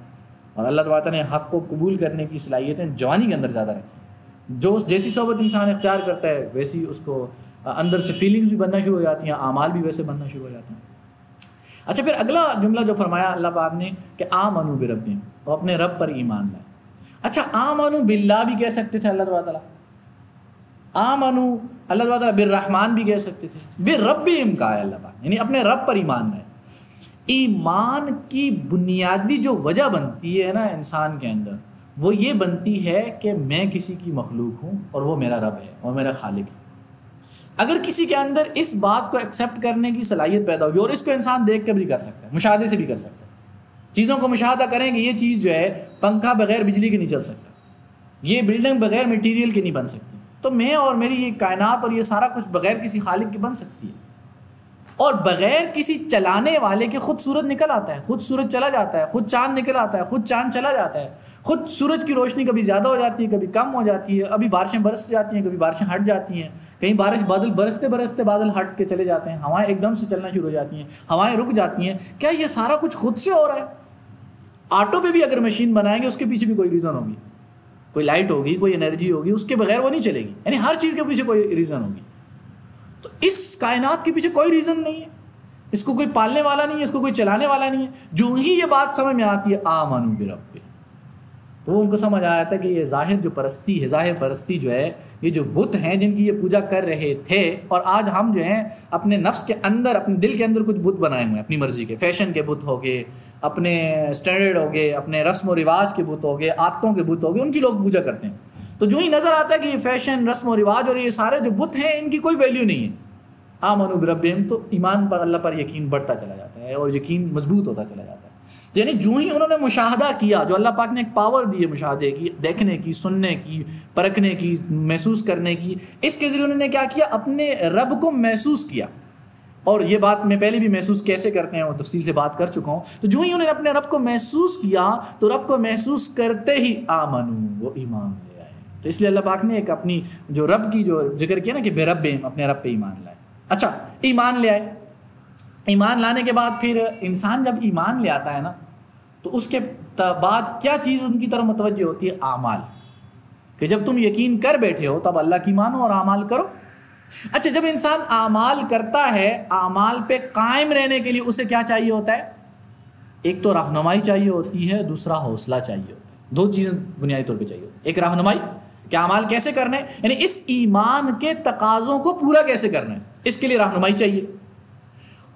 اور اللہ تعالیٰ نے حق کو قبول کرنے کی صلاحیتیں جوانی کے اندر زیادہ رکھی. جو جیسی صحبت انسان اختیار کرتا ہے ویسی اس کو اندر سے فیلنگز بھی بننا شروع ہو جاتی ہیں، اعمال بھی ویسے بننا شروع ہو جاتے ہیں. اچھا پھر اگلا جملہ جو فرمایا اللہ پاک نے کہ آمنوا بربہم، وہ اپنے رب پر ایمان لائے. اچھا آمنوا باللہ بھی کہہ سکتے تھے اللہ تعالیٰ، آمنوا اللہ تعالیٰ بالرحمن بھی کہہ سکتے تھے، بربہم کہا ہے اللہ پاک، یعنی اپنے رب پر ایمان لائے. ایمان کی بنیادی جو وجہ بنتی ہے نا انسان کے اندر، وہ یہ بنتی ہے کہ میں کسی کی مخلوق ہوں اور وہ میرا رب ہے اور میرا خالق ہے۔ اگر کسی کے اندر اس بات کو ایکسیپٹ کرنے کی صلاحیت پیدا ہوگی، اور اس کو انسان دیکھ کے بھی کر سکتا ہے، مشاہدے سے بھی کر سکتا ہے، چیزوں کو مشاہدہ کریں کہ یہ چیز جو ہے پنکھا بغیر بجلی کے نہیں چل سکتا، یہ بلڈنگ بغیر میٹیریل کی نہیں بن سکتی، تو میں اور میری یہ کائنات اور یہ سارا کچھ بغیر کسی خالق کی بن سکتی ہے، اور بغیر کسی چلانے والے کے خود سورج نکل آتا ہے، خود سورج چلا جاتا ہے، خود چاند نکل آتا ہے، خود چاند چلا جاتا ہے، خود سورج کی روشنی کبھی زیادہ ہو جاتی ہے، کبھی کم ہو جاتی ہے، ابھی بارشیں برس جاتی ہیں، کبھی بارشیں ہٹ جاتی ہیں، کہیں بادل برستے برستے بادل ہٹ کے چلے جاتے ہیں، ہوائیں ایک دم سے چلنا شروع ہو جاتی ہیں، ہوائیں رک جاتی ہیں۔ کیا یہ سارا کچھ خود سے ہو رہا ہے؟ آٹو پہ بھی اگر مشین بنائیں گے اس کے پیچھے بھی کوئی ریزن ہوگی، کوئی لائٹ ہوگی، کوئی انرجی ہوگی، اس کے بغیر وہ نہیں چلے گی، یعنی ہر چیز کے پیچھے کوئی ریزن ہوگی۔ تو اس کائنات کے پیچھے کوئی ریزن نہیں ہے، اس کو کوئی پالنے والا نہیں ہے، اس کو کوئی چلانے والا نہیں ہے۔ جو ہی یہ بات سمجھ میں آتی ہے آمنوا برب، تو ان کو سمجھ آیا تھا کہ یہ ظاہر جو پرستی ہے، ظاہر پرستی جو ہے، یہ جو بت ہیں جن کی یہ پوجا کر رہے تھے، اور آج ہم جو ہیں اپنے نفس کے اندر، اپنے دل کے اندر کچھ بت بنائے ہوئے ہیں اپنی مرضی کے، فیشن کے بت ہو گئے، اپنے اسٹینڈرڈ ہو گئے، اپنے رسم و رواج کے بت ہو گئے، عادتوں کے بت ہو گئے، ان کی لوگ پوجا کرتے ہیں۔ تو جو ہی نظر آتا ہے کہ یہ فیشن، رسم و رواج اور یہ سارے جو بت ہیں ان کی کوئی ویلیو نہیں ہے، آمنوا بربہم، تو ایمان پر، اللہ پر یقین بڑھتا چلا جاتا ہے اور یقین مضبوط ہوتا چلا جاتا ہے۔ یعنی جو ہی انہوں نے مشاہدہ کیا، جو اللہ پاک نے ایک پاور دی ہے مشاہدے کی، دیکھنے کی، سننے کی، پرکھنے کی، محسوس کرنے کی، اس کے ذریعے انہوں نے کیا کیا؟ اپنے رب کو محسوس کیا۔ اور یہ بات میں پہلے بھی محسوس کیسے کرتے ہیں وہ تفصیل سے بات کر چکا ہوں۔ تو جو ہی انہوں نے اپنے رب کو محسوس کیا تو رب کو محسوس کرتے ہی آمنوا، وہ ایمان لے آئے۔ تو اس لیے اللہ پاک نے ایک اپنی جو رب کی جو ذکر کیا نا کہ بے رب، اپنے رب پہ ایمان لائے۔ اچھا، ایمان لے آئے، ایمان لانے کے بعد پھر انسان جب ایمان لے آتا ہے نا تو اس کے بعد کیا چیز ان کی طرف متوجہ ہوتی ہے؟ اعمال، کہ جب تم یقین کر بیٹھے ہو تب اللہ کی مانو اور اعمال کرو۔ اچھا، جب انسان اعمال کرتا ہے، اعمال پہ قائم رہنے کے لیے اسے کیا چاہیے ہوتا ہے؟ ایک تو رہنمائی چاہیے ہوتی ہے، دوسرا حوصلہ چاہیے ہوتا ہے۔ دو چیزیں بنیادی طور پہ چاہیے ہوتی ہے، ایک رہنمائی کہ اعمال کیسے کرنے، یعنی اس ایمان کے تقاضوں کو پورا کیسے کرنا ہے، اس کے لیے رہنمائی چاہیے،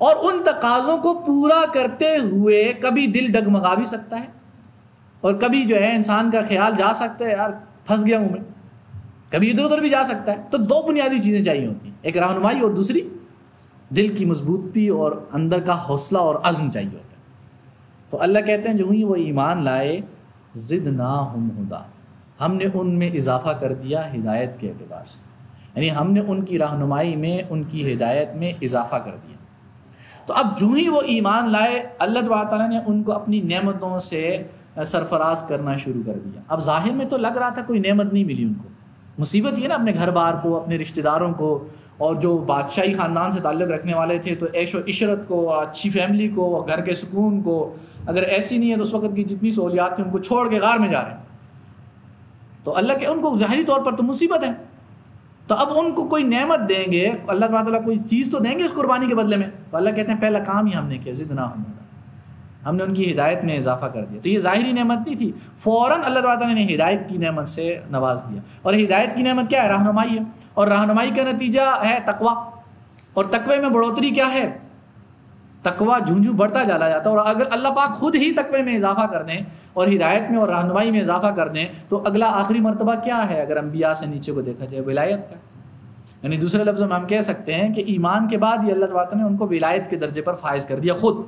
اور ان تقاضوں کو پورا کرتے ہوئے کبھی دل ڈگمگا بھی سکتا ہے، اور کبھی جو ہے انسان کا خیال جا سکتا ہے یار پھنس گیا ہوں میں، کبھی ادھر ادھر بھی جا سکتا ہے۔ تو دو بنیادی چیزیں چاہیے ہوتی ہیں، ایک رہنمائی اور دوسری دل کی مضبوطی اور اندر کا حوصلہ اور عزم چاہیے ہوتا ہے۔ تو اللہ کہتے ہیں جو ہی وہ ایمان لائے زدناہم ہدی، ہم نے ان میں اضافہ کر دیا ہدایت کے اعتبار سے، یعنی ہم نے ان کی رہنمائی میں، ان کی ہدایت میں اضافہ کر دیا۔ تو اب جو ہی وہ ایمان لائے اللہ تبارک تعالیٰ نے ان کو اپنی نعمتوں سے سرفراز کرنا شروع کر دیا۔ اب ظاہر میں تو لگ رہا تھا کوئی نعمت نہیں ملی ان کو، مصیبت یہ نا اپنے گھر بار کو، اپنے رشتہ داروں کو، اور جو بادشاہی خاندان سے تعلق رکھنے والے تھے تو عیش و عشرت کو، اچھی فیملی کو، گھر کے سکون کو، اگر ایسی نہیں ہے تو اس وقت کی جتنی سہولیات تھیں ان کو چھوڑ کے غار میں جا رہے ہیں، تو اللہ کے ان کو ظاہری طور پر تو مصیبت ہے۔ تو اب ان کو کوئی نعمت دیں گے، اللہ تعالیٰ کوئی چیز تو دیں گے اس قربانی کے بدلے میں، تو اللہ کہتے ہیں پہلا کام ہی ہم نے کیا، زدناہم ہدی، ہم نے ان کی ہدایت میں اضافہ کر دیا۔ تو یہ ظاہری نعمت نہیں تھی، فوراً اللہ تعالیٰ نے ہدایت کی نعمت سے نواز دیا، اور ہدایت کی نعمت کیا ہے؟ رہنمائی ہے، اور رہنمائی کا نتیجہ ہے تقویٰ، اور تقوی میں بڑھوتری کیا ہے؟ تقویٰ جھنجھو بڑھتا چلا جاتا ہے، اور اگر اللہ پاک خود ہی تقوی میں اضافہ کر دیں اور ہدایت میں اور رہنمائی میں اضافہ کر دیں تو اگلا آخری مرتبہ کیا ہے اگر انبیاء سے نیچے کو دیکھا جائے؟ ولایت کا، یعنی دوسرے لفظوں میں ہم کہہ سکتے ہیں کہ ایمان کے بعد ہی اللہ تعالیٰ نے ان کو ولایت کے درجے پر فائز کر دیا، خود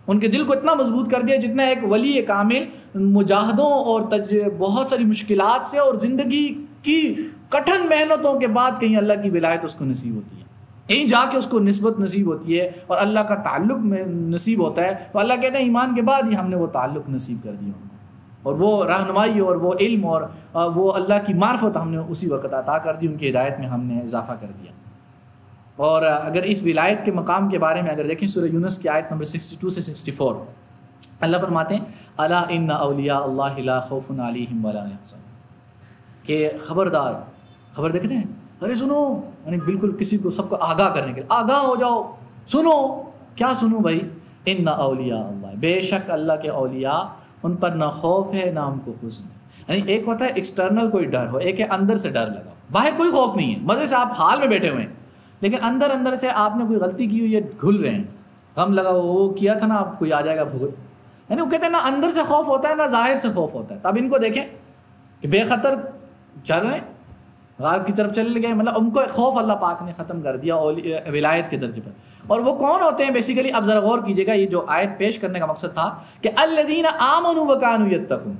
ان کے دل کو اتنا مضبوط کر دیا جتنا ایک ولی کامل مجاہدوں اور بہت ساری مشکلات سے اور زندگی کی کٹھن محنتوں کے بعد کہیں اللہ کی ولایت اس کو نصیب ہوتی ہے، کہیں جا کے اس کو نسبت نصیب ہوتی ہے اور اللہ کا تعلق میں نصیب ہوتا ہے۔ تو اللہ کہتے ہیں ایمان کے بعد ہی ہم نے وہ تعلق نصیب کر دیا ان کو، اور وہ رہنمائی اور وہ علم اور وہ اللہ کی معرفت ہم نے اسی وقت عطا کر دی، ان کی ہدایت میں ہم نے اضافہ کر دیا۔ اور اگر اس ولایت کے مقام کے بارے میں اگر دیکھیں سورہ یونس کی آیت نمبر 62 سے 64، اللہ فرماتے ہیں الا ان اولیاء اللہ لا خوف علیہم ولا یحزنون، کہ خبردار، خبر دیکھتے ہیں، ارے سنو، یعنی بالکل کسی کو سب کو آگاہ کرنے کے لیے، آگاہ ہو جاؤ، سنو، کیا سنو بھائی؟ ان اولیاء اللہ، بے شک اللہ کے اولیاء، ان پر نہ خوف ہے نہ ان کو حزن ہے۔ یعنی ایک ہوتا ہے ایکسٹرنل کوئی ڈر ہو، ایک ہے اندر سے ڈر لگا، باہر کوئی خوف نہیں ہے، مزے سے آپ حال میں بیٹھے ہوئے ہیں، لیکن اندر اندر سے آپ نے کوئی غلطی کی ہوئی ہے، گھل رہے ہیں، غم لگا وہ کیا تھا نا، آپ کوئی آ جائے گا بھول، یعنی وہ کہتے ہیں نہ اندر سے خوف ہوتا ہے نہ ظاہر سے خوف ہوتا ہے. تو اب ان کو دیکھیں کہ بے خطر چل رہے ہیں، غار کی طرف چلے گئے، مطلب ان کو خوف اللہ پاک نے ختم کر دیا ولایت کے درجے پر. اور وہ کون ہوتے ہیں بیسیکلی؟ اب ذرا غور کیجیے گا، یہ جو آیت پیش کرنے کا مقصد تھا کہ الذین آمنوا وکانوا یتقون،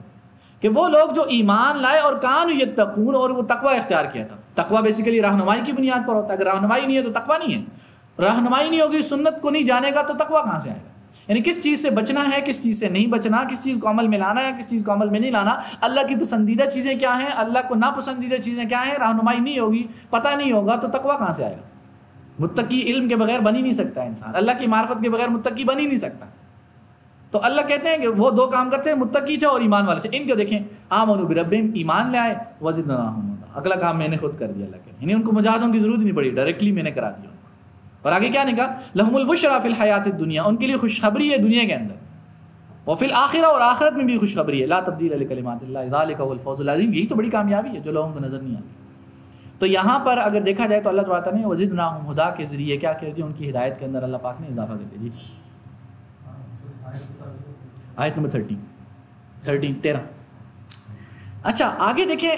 کہ وہ لوگ جو ایمان لائے اور کانوا یتقون، اور وہ تقوی اختیار کیا تھا. تقوی بیسیکلی رہنمائی کی بنیاد پر ہوتا ہے. اگر رہنمائی نہیں ہے تو تقوی نہیں ہے. رہنمائی نہیں ہوگی، سنت کو نہیں جانے گا تو تقوی کہاں سے آئے گا؟ یعنی کس چیز سے بچنا ہے، کس چیز سے نہیں بچنا، کس چیز کو عمل میں لانا ہے، کس چیز کو عمل میں نہیں لانا، اللہ کی پسندیدہ چیزیں کیا ہیں، اللہ کو ناپسندیدہ چیزیں کیا ہیں. رہنمائی نہیں ہوگی، پتہ نہیں ہوگا تو تقوی کہاں سے آئے گا؟ متقی علم کے بغیر بن ہی نہیں سکتا انسان، اللہ کی معرفت کے بغیر متقی بن ہی نہیں سکتا. تو اللہ کہتے ہیں کہ وہ دو کام کرتے ہیں، متقی تھے اور ایمان والے تھے. ان کو دیکھیں، آمنوا بربہم، ایمان لے آئے، وزدناہم ہدی، اگلا کام میں نے خود کر دیا اللہ کے، یعنی ان کو مجاہدوں کی ضرورت نہیں پڑی، ڈائریکٹلی میں نے کرا دیا. اور آگے کیا نکلا؟ لہم البشریٰ فی الحیات الدنیا، ان کے لیے خوشخبری ہے دنیا کے اندر، وفی الآخرہ، اور آخرت میں بھی خوشخبری ہے. لا تبدیل لکلمات اللہ ذالک هو الفوز العظیم، یہی تو بڑی کامیابی ہے جو لوگوں کو نظر نہیں آتی. تو یہاں پر اگر دیکھا جائے تو اللہ تعالیٰ نے وزدناہم ہدی کے ذریعے کیا کر دیا؟ ان کی ہدایت کے اندر اللہ پاک نے اضافہ کر دیا. جی آیت نمبر 13. اچھا آگے دیکھیں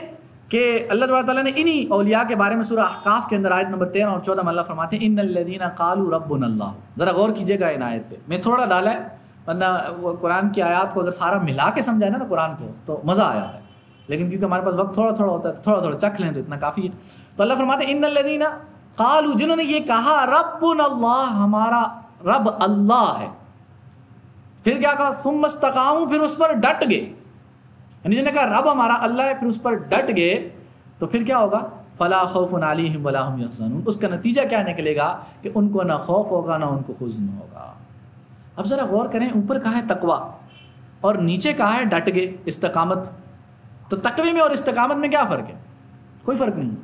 کہ اللہ تعالیٰ نے انہی اولیاء کے بارے میں سورہ احقاف کے اندر آیت نمبر 13 اور 14 میں اللہ فرماتے ہیں ان الذین قالوا ربنا اللہ. ذرا غور کیجیے گا ان آیت پہ، میں تھوڑا ڈالا ہے، ورنہ وہ قرآن کی آیات کو اگر سارا ملا کے سمجھائے نا قرآن کو تو مزہ آ جاتا ہے، لیکن کیونکہ ہمارے پاس وقت تھوڑا تھوڑا ہوتا ہے تو تھوڑا تھوڑا چکھ لیں تو اتنا کافی ہے. تو اللہ فرماتے ہیں ان الذین قالوا، جنہوں نے یہ کہا ربنا اللہ، ہمارا رب اللہ ہے، پھر کیا کہا؟ ثم استقاموا، پھر اس پر ڈٹ گئے. یعنی جنہوں نے کہا رب ہمارا اللہ ہے، پھر اس پر ڈٹ گئے، تو پھر کیا ہوگا؟ فلا خوف علیہم ولا هم یحزنون. اس کا نتیجہ کیا نکلے گا؟ کہ ان کو نہ خوف ہوگا نہ ان کو حزن ہوگا. اب ذرا غور کریں، اوپر کہا ہے تقوی اور نیچے کہا ہے ڈٹ گئے، استقامت. تو تقوی میں اور استقامت میں کیا فرق ہے؟ کوئی فرق نہیں.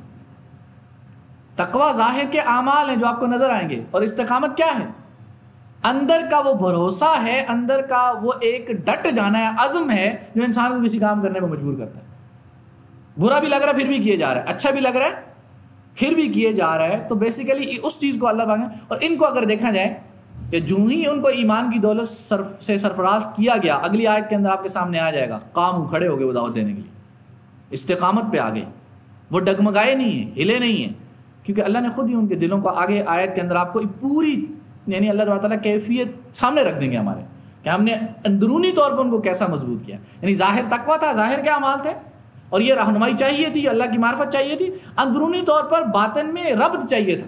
تقوی ظاہر کے اعمال ہیں جو آپ کو نظر آئیں گے، اور استقامت کیا ہے؟ اندر کا وہ بھروسہ ہے، اندر کا وہ ایک ڈٹ جانا ہے، عزم ہے جو انسان کو کسی کام کرنے پر مجبور کرتا ہے. برا بھی لگ رہا ہے پھر بھی کیے جا رہا ہے، اچھا بھی لگ رہا ہے پھر بھی کیے جا رہا ہے. تو بیسیکلی اس چیز کو اللہ پاک نے، اور ان کو اگر دیکھا جائے کہ جو ہی ان کو ایمان کی دولت سے سرفراز کیا گیا، اگلی آیت کے اندر آپ کے سامنے آ جائے گا، قام کھڑے ہو گئے وہ دعوت دینے کے لیے، استقامت پہ آ گئے، وہ ڈگمگائے نہیں ہیں، ہلے نہیں ہیں، کیونکہ اللہ نے خود ہی ان کے دلوں کو آگے آیت کے اندر آپ کو پوری، یعنی اللہ تعالیٰ کیفیت سامنے رکھ دیں گے ہمارے، کہ ہم نے اندرونی طور پر ان کو کیسا مضبوط کیا. یعنی ظاہر تقویٰ تھا، ظاہر کیا اعمال تھے، اور یہ رہنمائی چاہیے تھی، اللہ کی معرفت چاہیے تھی، اندرونی طور پر باطن میں ربط چاہیے تھا،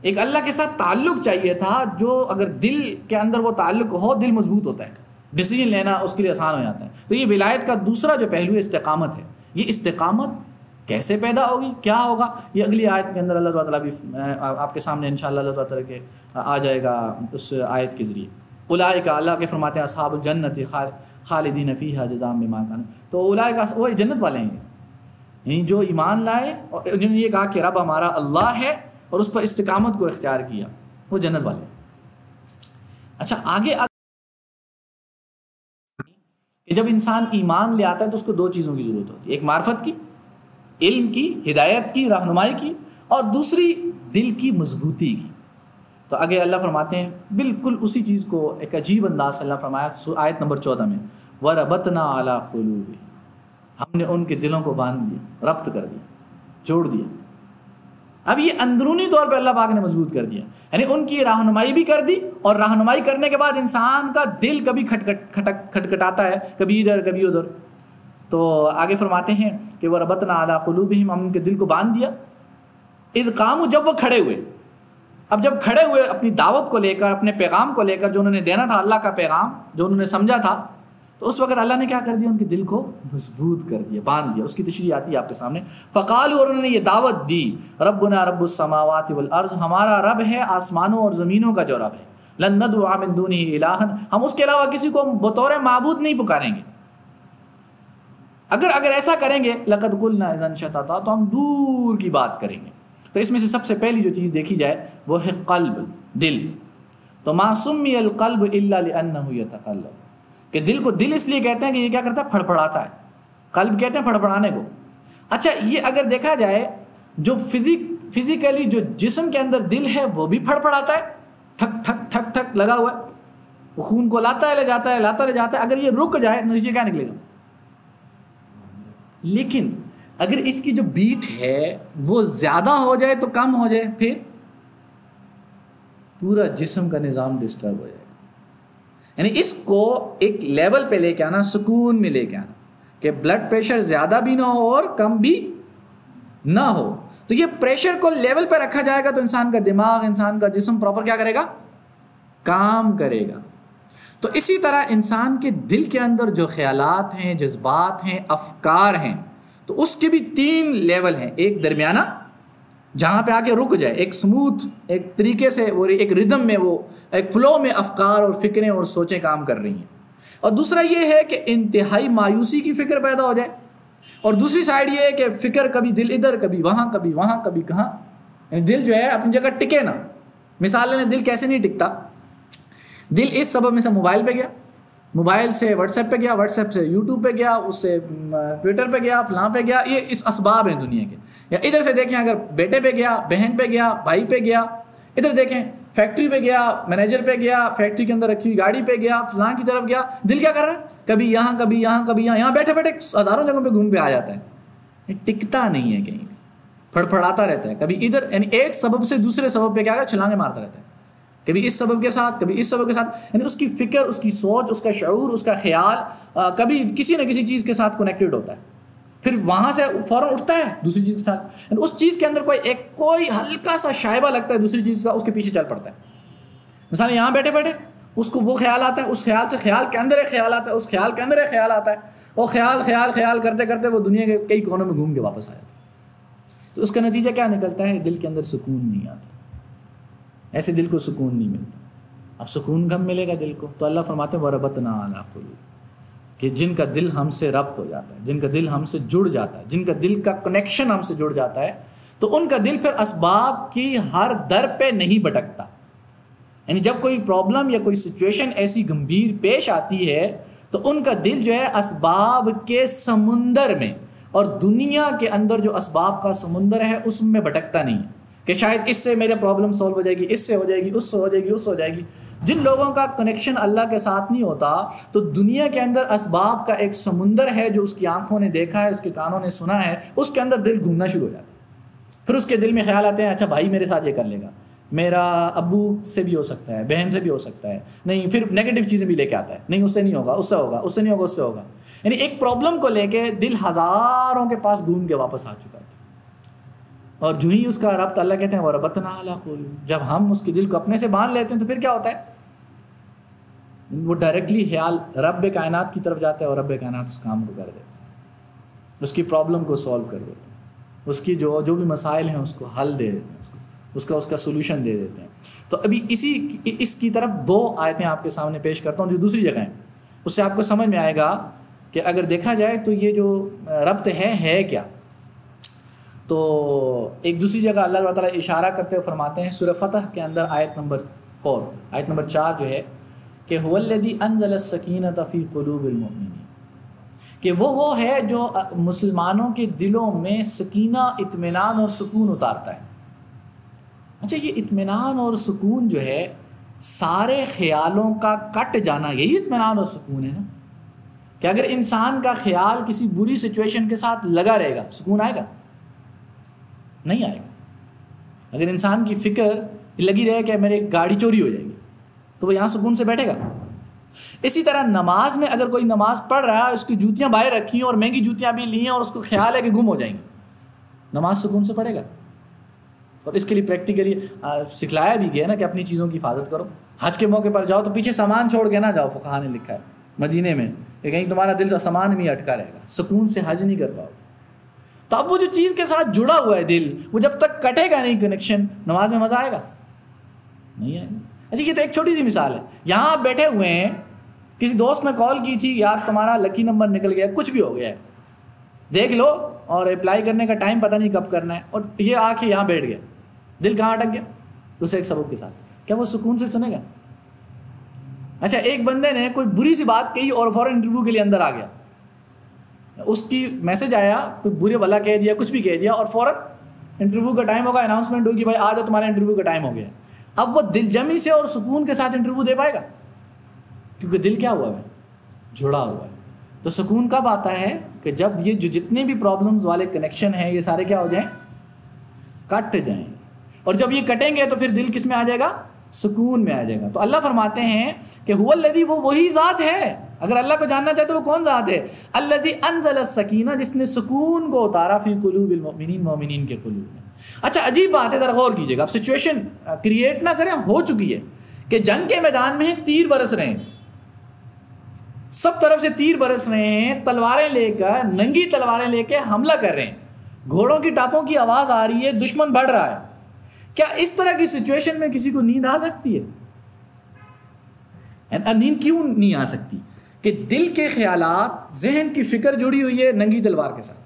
ایک اللہ کے ساتھ تعلق چاہیے تھا، جو اگر دل کے اندر وہ تعلق ہو، دل مضبوط ہوتا ہے، ڈیسیجن لینا اس کے لیے آسان ہو جاتا ہے. تو یہ ولایت کا دوسرا جو پہلو ہے استقامت ہے. یہ استقامت کیسے پیدا ہوگی، کیا ہوگا، یہ اگلی آیت کے اندر اللہ تعالیٰ بھی آپ کے سامنے انشاءاللہ اللہ تعالیٰ کے آ جائے گا اس آیت کے ذریعے. اولئک، اللہ کے فرماتے ہیں اصحاب الجنت خالدین فیہا جزاء بما کانوا. تو اولئک وہ جنت والے ہیں، یعنی جو ایمان لائے اور جنہوں نے یہ کہا کہ رب ہمارا اللہ ہے اور اس پر استقامت کو اختیار کیا، وہ جنت والے. اچھا آگے کہ جب انسان ایمان لے آتا ہے تو اس کو دو چیزوں کی ضرورت ہوتی ہے، ایک معرفت کی، علم کی، ہدایت کی، رہنمائی کی، اور دوسری دل کی مضبوطی کی. تو آگے اللہ فرماتے ہیں بالکل اسی چیز کو ایک عجیب انداز سے اللہ فرمایا آیت نمبر 14 میں، وَرَبَطْنَا عَلَىٰ قُلُوبِهِمْ، ہم نے ان کے دلوں کو باندھ دیا، ربط کر دیا، جوڑ دیا. اب یہ اندرونی طور پہ اللہ پاک نے مضبوط کر دیا، یعنی ان کی رہنمائی بھی کر دی، اور رہنمائی کرنے کے بعد انسان کا دل کبھی کھٹکھٹاتا ہے، کبھی ادھر کبھی ادھر. تو آگے فرماتے ہیں کہ وَرَبَطْنَا عَلَىٰ قُلُوبِهِمْ، ہم ان کے دل کو باندھ دیا، اذ قاموا، جب وہ کھڑے ہوئے. اب جب کھڑے ہوئے اپنی دعوت کو لے کر، اپنے پیغام کو لے کر، جو انہوں نے دینا تھا اللہ کا پیغام جو انہوں نے سمجھا تھا، تو اس وقت اللہ نے کیا کر دیا؟ ان کے دل کو مضبوط کر دیا، باندھ دیا. اس کی تشریح آتی ہے آپ کے سامنے. فقالوا، اور انہوں نے یہ دعوت دی، ربنا رب السماوات والارض، ہمارا رب ہے آسمانوں اور زمینوں کا جو رب ہے، لن ندعو من دونہ الہا، ہم اس کے علاوہ کسی کو بطور معبود نہیں پکاریں گے. اگر ایسا کریں گے لقد قلنا اذا شططا، تو ہم دور کی بات کریں گے. تو اس میں سے سب سے پہلی جو چیز دیکھی جائے وہ ہے قلب، دل. تو ما سمی القلب الا لانہ یتقلب، کہ دل کو دل اس لیے کہتے ہیں کہ یہ کیا کرتا ہے؟ پھڑپڑاتا ہے. قلب کہتے ہیں پھڑپڑانے کو. اچھا یہ اگر دیکھا جائے جو فزیکلی جو جسم کے اندر دل ہے وہ بھی پھڑپڑاتا ہے، ٹھک ٹھک ٹھک ٹھک لگا ہوا ہے. وہ خون کو لاتا ہے لے جاتا ہے، لاتا لے جاتا ہے. اگر یہ رک جائے نتیجے کیا نکلے گا؟ لیکن اگر اس کی جو بیٹ ہے وہ زیادہ ہو جائے تو کم ہو جائے، پھر پورا جسم کا نظام ڈسٹرب ہو جائے گا. یعنی اس کو ایک لیول پہ لے کے آنا، سکون میں لے کے آنا کہ بلڈ پریشر زیادہ بھی نہ ہو اور کم بھی نہ ہو. تو یہ پریشر کو لیول پہ رکھا جائے گا تو انسان کا دماغ، انسان کا جسم پراپر کیا کرے گا؟ کام کرے گا. تو اسی طرح انسان کے دل کے اندر جو خیالات ہیں، جذبات ہیں، افکار ہیں، تو اس کے بھی 3 لیول ہیں. ایک درمیانہ جہاں پہ آ کے رک جائے، ایک سموتھ ایک طریقے سے اور ایک ردم میں، وہ ایک فلو میں افکار اور فکریں اور سوچیں کام کر رہی ہیں. اور دوسرا یہ ہے کہ انتہائی مایوسی کی فکر پیدا ہو جائے. اور دوسری سائڈ یہ ہے کہ فکر کبھی دل ادھر، کبھی وہاں، کبھی وہاں، کبھی کہاں. یعنی دل جو ہے اپنی جگہ ٹکے نا. مثال لینے، دل کیسے نہیں ٹکتا؟ دل اس سبب میں سے موبائل پہ گیا، موبائل سے واٹس ایپ پہ گیا، واٹس ایپ سے یوٹیوب پہ گیا، اس سے ٹویٹر پہ گیا، فلاں پہ گیا. یہ اس اسباب ہیں دنیا کے. یا ادھر سے دیکھیں، اگر بیٹے پہ گیا، بہن پہ گیا، بھائی پہ گیا. ادھر دیکھیں، فیکٹری پہ گیا، مینیجر پہ گیا، فیکٹری کے اندر رکھی ہوئی گاڑی پہ گیا، فلاں کی طرف گیا. دل کیا کر رہا ہے؟ کبھی یہاں، کبھی یہاں، کبھی یہاں. یہاں بیٹھے بیٹھے ہزاروں جگہوں پہ گھوم پہ آ جاتا ہے. یہ ٹکتا نہیں ہے کہیں بھی، پھڑپھڑاتا رہتا ہے. کبھی ادھر، یعنی ایک سبب سے دوسرے سبب پہ کیا ہے؟ چھلانگیں مارتا رہتا ہے. کبھی اس سبب کے ساتھ، کبھی اس سبب کے ساتھ. یعنی اس کی فکر، اس کی سوچ، اس کا شعور، اس کا خیال کبھی کسی نہ کسی چیز کے ساتھ کنیکٹڈ ہوتا ہے. پھر وہاں سے فوراً اٹھتا ہے دوسری چیز کے ساتھ. یعنی اس چیز کے اندر کوئی ہلکا سا شائبہ لگتا ہے دوسری چیز کا، اس کے پیچھے چل پڑتا ہے. مثلا یہاں بیٹھے بیٹھے اس کو وہ خیال آتا ہے، اس خیال سے خیال کے اندر ایک خیال آتا ہے، اس خیال کے اندر ایک خیال آتا ہے. وہ خیال کرتے کرتے وہ دنیا کے کئی کونوں میں گھوم کے واپس آ جاتا ہے. تو اس کا نتیجہ کیا نکلتا ہے؟ دل کے اندر سکون نہیں آتا. ایسے دل کو سکون نہیں ملتا. اب سکون کب ملے گا دل کو؟ تو اللہ فرماتے ہیں وَرَبَطْنَا عَلَىٰ قُلُوبِهِمْ، کہ جن کا دل ہم سے ربط ہو جاتا ہے، جن کا دل ہم سے جڑ جاتا ہے، جن کا دل کا کنیکشن ہم سے جڑ جاتا ہے، تو ان کا دل پھر اسباب کی ہر در پہ نہیں بھٹکتا. یعنی جب کوئی پرابلم یا کوئی سچویشن ایسی گمبھیر پیش آتی ہے تو ان کا دل جو ہے اسباب کے سمندر میں، اور دنیا کے اندر جو اسباب کا سمندر ہے اس میں بھٹکتا نہیں ہے کہ شاید اس سے میرے پرابلم سولو ہو جائے گی، اس سے ہو جائے گی، اس سے ہو جائے گی، اس سے ہو جائے گی. جن لوگوں کا کنیکشن اللہ کے ساتھ نہیں ہوتا تو دنیا کے اندر اسباب کا ایک سمندر ہے جو اس کی آنکھوں نے دیکھا ہے، اس کے کانوں نے سنا ہے، اس کے اندر دل گھومنا شروع ہو جاتا ہے. پھر اس کے دل میں خیال آتے ہیں اچھا بھائی میرے ساتھ یہ کر لے گا، میرا ابو سے بھی ہو سکتا ہے، بہن سے بھی ہو سکتا ہے، نہیں پھر نیگیٹو چیزیں بھی لے کے آتا ہے، نہیں اس سے نہیں ہوگا، اس سے ہوگا، اس سے نہیں ہوگا، اس سے ہوگا. یعنی ایک پرابلم کو لے کے دل ہزاروں کے پاس گھوم کے واپس آ چکا تھا. اور جو ہی اس کا ربط، اللہ کہتے ہیں وَرَبَطْنَا عَلَىٰ قُلُوبِهِمْ، جب ہم اس کے دل کو اپنے سے باندھ لیتے ہیں تو پھر کیا ہوتا ہے؟ وہ ڈائریکٹلی خیال رب کائنات کی طرف جاتا ہے اور رب کائنات اس کام کو کر دیتا ہے، اس کی پرابلم کو سولو کر دیتا ہے، اس کی جو بھی مسائل ہیں اس کو حل دے دیتے ہیں، اس کا سولوشن دے دیتے ہیں. تو ابھی اس کی طرف 2 آیتیں آپ کے سامنے پیش کرتا ہوں جو دوسری جگہ ہیں. اس سے آپ کو سمجھ میں آئے گا کہ اگر دیکھا جائے تو یہ جو ربط ہے کیا. تو ایک دوسری جگہ اللہ تعالیٰ اشارہ کرتے ہوئے فرماتے ہیں سورہ فتح کے اندر آیت نمبر 4 جو ہے کہ هو الذی انزل السکینۃ فی قلوب المؤمنین، کہ وہ ہے جو مسلمانوں کے دلوں میں سکینہ، اطمینان اور سکون اتارتا ہے. اچھا یہ اطمینان اور سکون جو ہے، سارے خیالوں کا کٹ جانا، یہی اطمینان اور سکون ہے نا. کہ اگر انسان کا خیال کسی بری سچویشن کے ساتھ لگا رہے گا، سکون آئے گا؟ نہیں آئے گا. اگر انسان کی فکر لگی رہے کہ میری گاڑی چوری ہو جائے گی تو وہ یہاں سکون سے بیٹھے گا. اسی طرح نماز میں اگر کوئی نماز پڑھ رہا ہے، اس کی جوتیاں باہر رکھی ہیں اور مہنگی جوتیاں بھی لی ہیں اور اس کو خیال ہے کہ گم ہو جائیں گی، نماز سکون سے پڑھے گا. اور اس کے لیے پریکٹیکلی سکھلایا بھی گیا نا کہ اپنی چیزوں کی حفاظت کرو. حج کے موقع پر جاؤ تو پیچھے سامان چھوڑ کے نہ جاؤ، فقہا نے لکھا ہے مدینے میں کہ کہیں تمہارا دل کا سامان بھی اٹکا رہے گا، سکون سے حج نہیں کر پاؤ. تو اب وہ جو چیز کے ساتھ جڑا ہوا ہے دل، وہ جب تک کٹے گا نہیں کنیکشن، نماز میں مزہ آئے گا؟ نہیں آئے گا. اچھا یہ تو ایک چھوٹی سی مثال ہے. یہاں آپ بیٹھے ہوئے ہیں، کسی دوست نے کال کی تھی یار تمہارا لکی نمبر نکل گیا، کچھ بھی ہو گیا ہے، دیکھ لو، اور اپلائی کرنے کا ٹائم پتہ نہیں کب کرنا ہے، اور یہ آ کے یہاں بیٹھ گیا، دل کہاں اٹک گیا؟ اسے ایک سبب کے ساتھ. کیا وہ سکون سے سنے گا؟ اچھا ایک بندے نے کوئی بری سی بات کہی اور فوراً انٹرویو کے لیے اندر آ گیا، اس کی میسج آیا، کوئی برے بھلا کہہ دیا، کچھ بھی کہہ دیا، اور فوراً انٹرویو کا ٹائم ہوگا، اناؤنسمنٹ ہوگی بھائی آج تمہارا انٹرویو کا ٹائم ہو گیا. اب وہ دل جمی سے اور سکون کے ساتھ انٹرویو دے پائے گا؟ کیونکہ دل کیا ہوا ہے؟ جڑا ہوا ہے. تو سکون کب آتا ہے؟ کہ جب یہ جو جتنے بھی پرابلمز والے کنیکشن ہیں یہ سارے کیا ہو جائیں؟ کٹ جائیں. اور جب یہ کٹیں گے تو پھر دل کس میں آ جائے گا؟ سکون میں آ جائے گا. تو اللہ فرماتے ہیں کہ هو الذی، وہ وہی ذات ہے. اگر اللہ کو جاننا چاہتے تو وہ کون ذات ہے؟ الذی انزل السکینہ، جس نے سکون کو اتارا فی قلوب المؤمنین، مومنین کے قلوب میں. اچھا عجیب بات ہے، ذرا غور کیجیے گا. اب سچویشن کریٹ نہ کریں، ہو چکی ہے کہ جنگ کے میدان میں تیر برس رہے ہیں، سب طرف سے تیر برس رہے ہیں، تلواریں لے کر، ننگی تلواریں لے کے حملہ کر رہے ہیں، گھوڑوں کی ٹاپوں کی آواز آ رہی ہے، دشمن بڑھ رہا ہے. کیا اس طرح کی سچویشن میں کسی کو نیند آ سکتی ہے؟ نیند کیوں نہیں آ سکتی؟ کہ دل کے خیالات، ذہن کی فکر جڑی ہوئی ہے ننگی تلوار کے ساتھ،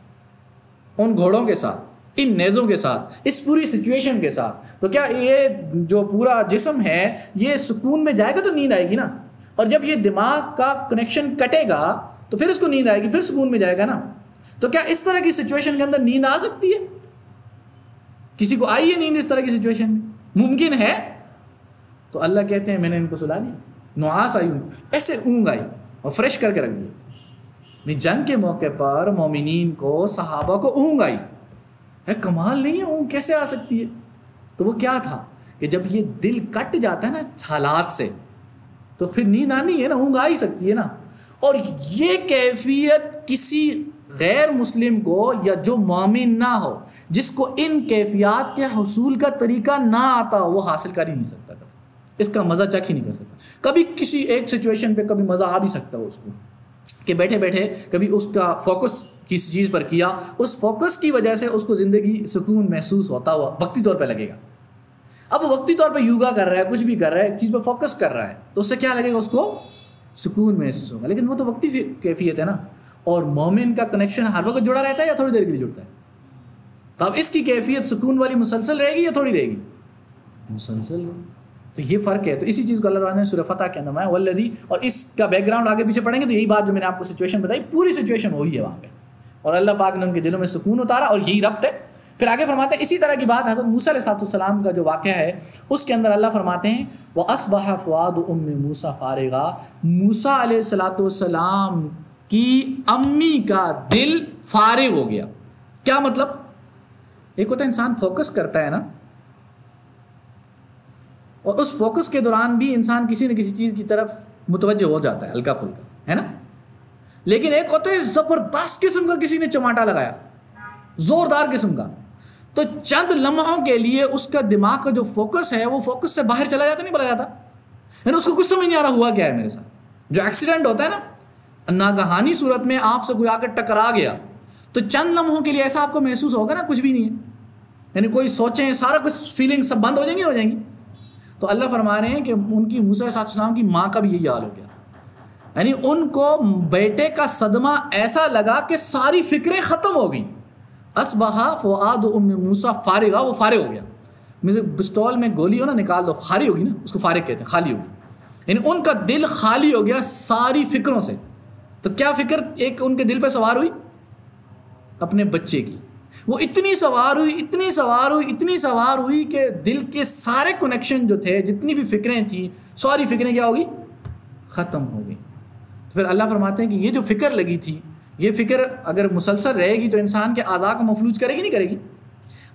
ان گھوڑوں کے ساتھ، ان نیزوں کے ساتھ، اس پوری سچویشن کے ساتھ. تو کیا یہ جو پورا جسم ہے یہ سکون میں جائے گا تو نیند آئے گی نا. اور جب یہ دماغ کا کنیکشن کٹے گا تو پھر اس کو نیند آئے گی، پھر سکون میں جائے گا نا. تو کیا اس طرح کی سچویشن کے اندر نیند آ سکتی ہے؟ کسی کو آئی ہے نیند اس طرح کی سچویشن میں؟ ممکن ہے؟ تو اللہ کہتے ہیں میں نے ان کو سلا دیا، نعاس آئی ان کو، ایسے اونگ آئی اور فریش کر کے رکھ دیا. جنگ کے موقع پر مومنین کو، صحابہ کو اونگ آئی. کمال نہیں ہے، اونگ کیسے آ سکتی ہے؟ تو وہ کیا تھا کہ جب یہ دل کٹ جاتا ہے نا حالات سے تو پھر نیند آنی ہے نا، اونگ آ ہی سکتی ہے نا. اور یہ کیفیت کسی غیر مسلم کو یا جو مومن نہ ہو، جس کو ان کیفیات کے حصول کا طریقہ نہ آتا ہو، وہ حاصل کر ہی نہیں سکتا، اس کا مزہ چکھ ہی نہیں کر سکتا. کبھی کسی ایک سچویشن پہ کبھی مزہ آ بھی سکتا ہو اس کو، کہ بیٹھے بیٹھے کبھی اس کا فوکس کسی چیز پر کیا، اس فوکس کی وجہ سے اس کو زندگی سکون محسوس ہوتا ہوا وقتی طور پہ لگے گا. اب وقتی طور پہ یوگا کر رہا ہے، کچھ بھی کر رہا ہے، ایک چیز پہ فوکس کر رہا ہے تو اس سے کیا لگے گا؟ اس کو سکون محسوس ہوگا. لیکن وہ تو وقتی کیفیت ہے نا. اور مومن کا کنیکشن ہر وقت جڑا رہتا ہے یا تھوڑی دیر کے لیے جڑتا ہے؟ تو اب اس کی کیفیت سکون والی مسلسل رہے گی یا تھوڑی رہے گی؟ مسلسل. تو یہ فرق ہے. تو اسی چیز کو اللہ تعالیٰ نے سورہ فتح کے اندر ہے والذی، اور اس کا بیک گراؤنڈ آگے پیچھے پڑھیں گے تو یہی بات جو میں نے آپ کو سچویشن بتائی، پوری سچویشن وہی ہے وہاں پہ. اور اللہ پاک نے ان کے دلوں میں سکون اتارا، اور یہی ربط ہے. پھر آگے فرماتے ہیں اسی طرح کی بات حضرت موسیٰ علیہ السلام کا جو واقعہ ہے اس کے اندر اللہ فرماتے ہیں وَأَصْبَحَ فُؤَادُ أُمِّ مُوسَىٰ فَارِغًا، موسیٰ علیہ السلام کی امی کا دل فارغ ہو گیا. کیا مطلب؟ ایک ہوتا ہے انسان فوکس کرتا ہے نا، اور اس فوکس کے دوران بھی انسان کسی نہ کسی چیز کی طرف متوجہ ہو جاتا ہے ہلکا پھلکا، ہے نا. لیکن ایک ہوتا ہے زبردست قسم کا کسی نے چماٹا لگایا، زوردار قسم کا، تو چند لمحوں کے لیے اس کا دماغ کا جو فوکس ہے وہ فوکس سے باہر چلا جاتا، نہیں بلا جاتا. یعنی اس کو کچھ سمجھ نہیں آ رہا ہوا کیا ہے میرے ساتھ. جو ایکسیڈنٹ ہوتا ہے نا، ناگہانی صورت میں آپ سے کوئی آ کر ٹکرا گیا تو چند لمحوں کے لیے ایسا آپ کو محسوس ہوگا نا کچھ بھی نہیں ہے. یعنی کوئی سوچیں سارا کچھ فیلنگ سب بند ہو جائیں گی، ہو جائیں گی. تو اللہ فرما رہے ہیں کہ ان کی موسیٰ علیہ السلام کی ماں کا بھی یہی حال ہو گیا تھا. یعنی ان کو بیٹے کا صدمہ ایسا لگا کہ ساری فکریں ختم ہو گئیں. اصبح فؤاد ام موسیٰ فارغا، وہ فارغ ہو گیا. پستول میں گولی ہو نا، نکال دو، خالی ہوگی نا، اس کو فارغ کہتے ہیں، خالی ہوگی. یعنی ان کا دل خالی ہو گیا ساری فکروں سے. تو کیا فکر ایک ان کے دل پہ سوار ہوئی؟ اپنے بچے کی. وہ اتنی سوار ہوئی، اتنی سوار ہوئی، اتنی سوار ہوئی کہ دل کے سارے کنیکشن جو تھے، جتنی بھی فکریں تھیں، ساری فکریں کیا ہوگی؟ ختم ہو گئی. تو پھر اللہ فرماتے ہیں کہ یہ جو فکر لگی تھی، یہ فکر اگر مسلسل رہے گی تو انسان کے اعضاء کو مفلوج کرے گی نہیں کرے گی؟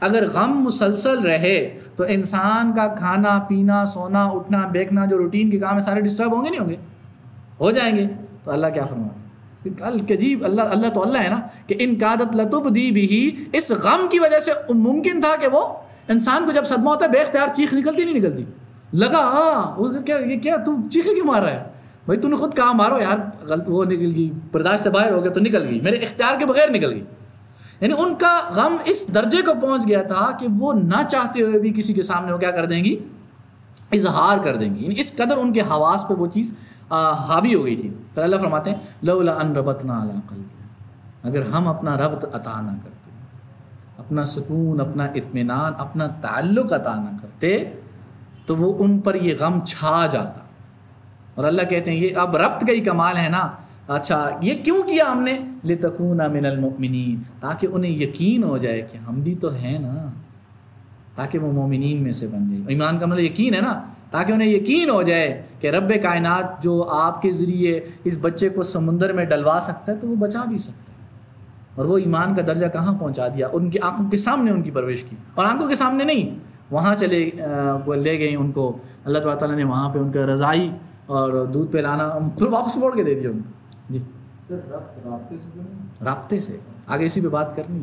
اگر غم مسلسل رہے تو انسان کا کھانا پینا، سونا اٹھنا بیٹھنا، جو روٹین کے کام ہے سارے ڈسٹرب ہوں گے نہیں ہوں گے؟ ہو جائیں گے. تو اللہ کیا فرماتے ہیں؟ الکجیب، اللہ تو اللہ ہے نا، کہ ان قادت لتبدی بھی، اس غم کی وجہ سے ممکن تھا کہ وہ انسان کو جب صدمہ ہوتا ہے بے اختیار چیخ نکلتی نہیں نکلتی، لگا یہ کیا تو چیخے کیوں مار رہا ہے بھائی، تو نے خود کہاں مارو یار، وہ نکل گئی، برداشت سے باہر ہو گیا تو نکل گئی، میرے اختیار کے بغیر نکل گئی. یعنی ان کا غم اس درجے کو پہنچ گیا تھا کہ وہ نہ چاہتے ہوئے بھی کسی کے سامنے وہ کیا کر دیں گی؟ اظہار کر دیں گی. یعنی اس قدر ان کے حواس پہ وہ چیز حاوی ہو گئی تھی. پھر اللہ فرماتے ہیں لولا ان ربطنا علی قلبک، اگر ہم اپنا ربط عطا نہ کرتے، اپنا سکون، اپنا اطمینان، اپنا تعلق عطا نہ کرتے تو وہ ان پر یہ غم چھا جاتا. اور اللہ کہتے ہیں یہ اب ربط کا ہی کمال ہے نا. اچھا یہ کیوں کیا ہم نے؟ لتکونا من المؤمنین، تاکہ انہیں یقین ہو جائے کہ ہم بھی تو ہیں نا، تاکہ وہ مومنین میں سے بن جائے. ایمان کا مطلب یقین ہے نا، تاکہ انہیں یقین ہو جائے کہ رب کائنات جو آپ کے ذریعے اس بچے کو سمندر میں ڈلوا سکتا ہے تو وہ بچا بھی سکتا ہے۔ اور وہ ایمان کا درجہ کہاں پہنچا دیا، ان کی آنکھوں کے سامنے ان کی پرورش کی، اور آنکھوں کے سامنے نہیں، وہاں لے گئے ان کو اللہ تعالیٰ نے وہاں پہ ان کا رضائی اور دودھ پلانا پھر واپس موڑ کے دے دیا ان کو۔ جی سر رابطے سے آگے اسی پہ بات کرنی،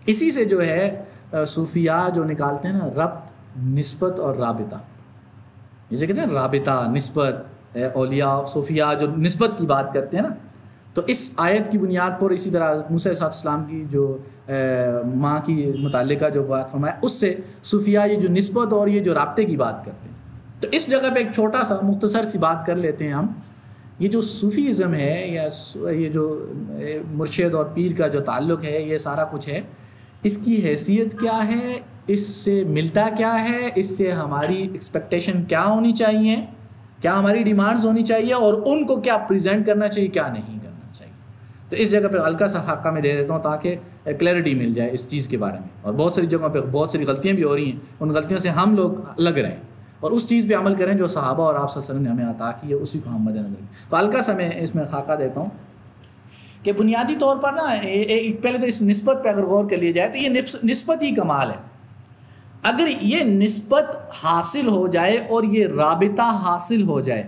اسی سے جو ہے صوفیاء جو نکالتے ہیں نا ربط، نسبت اور رابطہ، یہ جو کہتے ہیں رابطہ نسبت، اولیاء صوفیاء جو نسبت کی بات کرتے ہیں نا، تو اس آیت کی بنیاد پر اسی طرح موسیٰ علیہ السلام کی جو ماں کی متعلقہ جو بات فرمایا، اس سے صوفیاء یہ جو نسبت اور یہ جو رابطے کی بات کرتے ہیں۔ تو اس جگہ پہ ایک چھوٹا سا مختصر سی بات کر لیتے ہیں ہم، یہ جو صوفیزم ہے یا یہ جو مرشد اور پیر کا جو تعلق ہے، یہ سارا کچھ ہے، اس کی حیثیت کیا ہے، اس سے ملتا کیا ہے، اس سے ہماری ایکسپیکٹیشن کیا ہونی چاہیے، کیا ہماری ڈیمانڈز ہونی چاہیے، اور ان کو کیا پریزنٹ کرنا چاہیے، کیا نہیں کرنا چاہیے۔ تو اس جگہ پہ ہلکا سا خاکہ میں دے دیتا ہوں تاکہ کلیئرٹی مل جائے اس چیز کے بارے میں، اور بہت ساری جگہوں پہ بہت ساری غلطیاں بھی ہو رہی ہیں، ان غلطیوں سے ہم لوگ لگ رہے ہیں، اور اس چیز پہ عمل کریں جو صحابہ اور آپ صلی اللہ علیہ وسلم نے ہمیں عطا کی ہے، اسی کو ہم مد نظر رکھیں۔ تو ہلکا سا میں اس میں خاکہ دیتا ہوں کہ بنیادی طور پر نا پہلے تو اس نسبت پہ اگر غور کر لیا جائے تو یہ نسبت ہی کمال ہے۔ اگر یہ نسبت حاصل ہو جائے اور یہ رابطہ حاصل ہو جائے،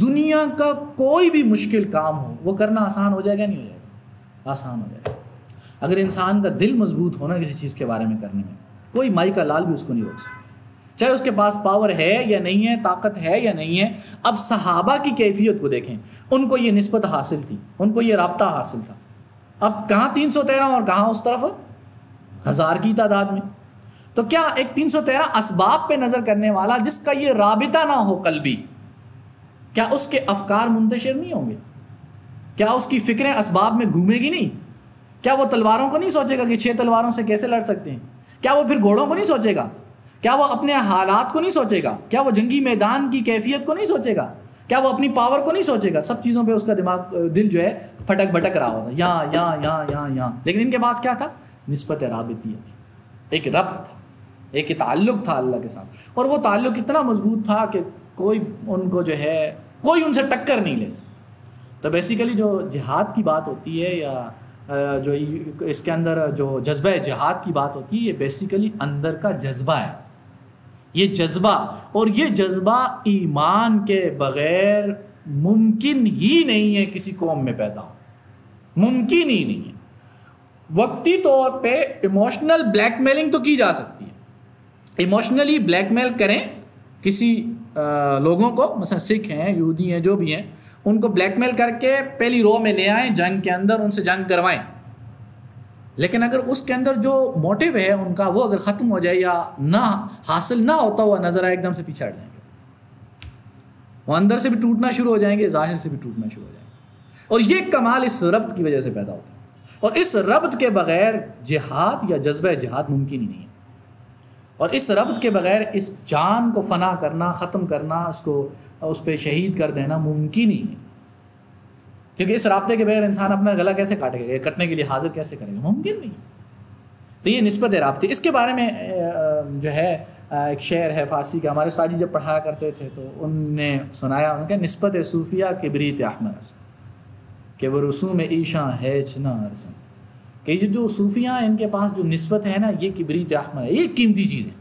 دنیا کا کوئی بھی مشکل کام ہو وہ کرنا آسان ہو جائے گا، نہیں ہو جائے گا، آسان ہو جائے گا۔ اگر انسان کا دل مضبوط ہونا کسی چیز کے بارے میں کرنے میں، کوئی مائی کا لال بھی اس کو نہیں روک سکتا، چاہے اس کے پاس پاور ہے یا نہیں ہے، طاقت ہے یا نہیں ہے۔ اب صحابہ کی کیفیت کو دیکھیں، ان کو یہ نسبت حاصل تھی، ان کو یہ رابطہ حاصل تھا۔ اب کہاں 313 اور کہاں اس طرف 1000 کی تعداد میں، تو کیا ایک 313 اسباب پہ نظر کرنے والا جس کا یہ رابطہ نہ ہو قلبی، کیا اس کے افکار منتشر نہیں ہوں گے؟ کیا اس کی فکریں اسباب میں گھومے گی نہیں؟ کیا وہ تلواروں کو نہیں سوچے گا کہ 6 تلواروں سے کیسے لڑ سکتے ہیں؟ کیا وہ پھر گھوڑوں کو نہیں سوچے گا؟ کیا وہ اپنے حالات کو نہیں سوچے گا؟ کیا وہ جنگی میدان کی کیفیت کو نہیں سوچے گا؟ کیا وہ اپنی پاور کو نہیں سوچے گا؟ سب چیزوں پہ اس کا دل جو ہے پھٹک بھٹک رہا ہوگا، یہاں۔ لیکن ان کے پاس کیا تھا؟ نسبت رابطیہ تھی، ایک ربط تھا، ایک تعلق تھا اللہ کے ساتھ، اور وہ تعلق اتنا مضبوط تھا کہ کوئی ان کو جو ہے کوئی ان سے ٹکر نہیں لے سکتا۔ تو بیسیکلی جو جہاد کی بات ہوتی ہے یا جو اس کے اندر جو جذبہ جہاد کی بات ہوتی ہے، یہ بیسیکلی اندر کا جذبہ ہے، یہ جذبہ، اور یہ جذبہ ایمان کے بغیر ممکن ہی نہیں ہے کسی قوم میں پیدا ہو، ممکن ہی نہیں ہے۔ وقتی طور پہ ایموشنل بلیک میلنگ تو کی جا سکتی ہے، ایموشنلی بلیک میل کریں کسی لوگوں کو، مثلا سکھ ہیں، یہودی ہیں، جو بھی ہیں، ان کو بلیک میل کر کے پہلی رو میں لے آئیں جنگ کے اندر، ان سے جنگ کروائیں، لیکن اگر اس کے اندر جو موٹیو ہے ان کا وہ اگر ختم ہو جائے یا نہ حاصل نہ ہوتا ہوا نظر آئے، ایک دم سے پیچھے ہٹ جائیں گے، وہ اندر سے بھی ٹوٹنا شروع ہو جائیں گے، ظاہر سے بھی ٹوٹنا شروع ہو جائیں گے۔ اور یہ کمال اس ربط کی وجہ سے پیدا ہوتا ہے، اور اس ربط کے بغیر جہاد یا جذبہ جہاد ممکن ہی نہیں ہے، اور اس ربط کے بغیر اس جان کو فنا کرنا، ختم کرنا، اس پہ شہید کر دینا ممکن ہی نہیں، کیونکہ اس رابطے کے بغیر انسان اپنا گلا کیسے کاٹے گا، کٹنے کے لیے حاضر کیسے کرے گا، ممکن نہیں۔ تو یہ نسبت رابطے، اس کے بارے میں جو ہے ایک شعر ہے فارسی کا، ہمارے استاد جی جب پڑھایا کرتے تھے تو ان نے سنایا، ان کا نسبت صوفیہ کبریت احمر کہ وہ رسوم ایشاں ہے چنا رسم، کہ یہ جو صوفیاں ان کے پاس جو نسبت ہے نا، یہ کبریت احمر ہے، یہ قیمتی چیز ہے۔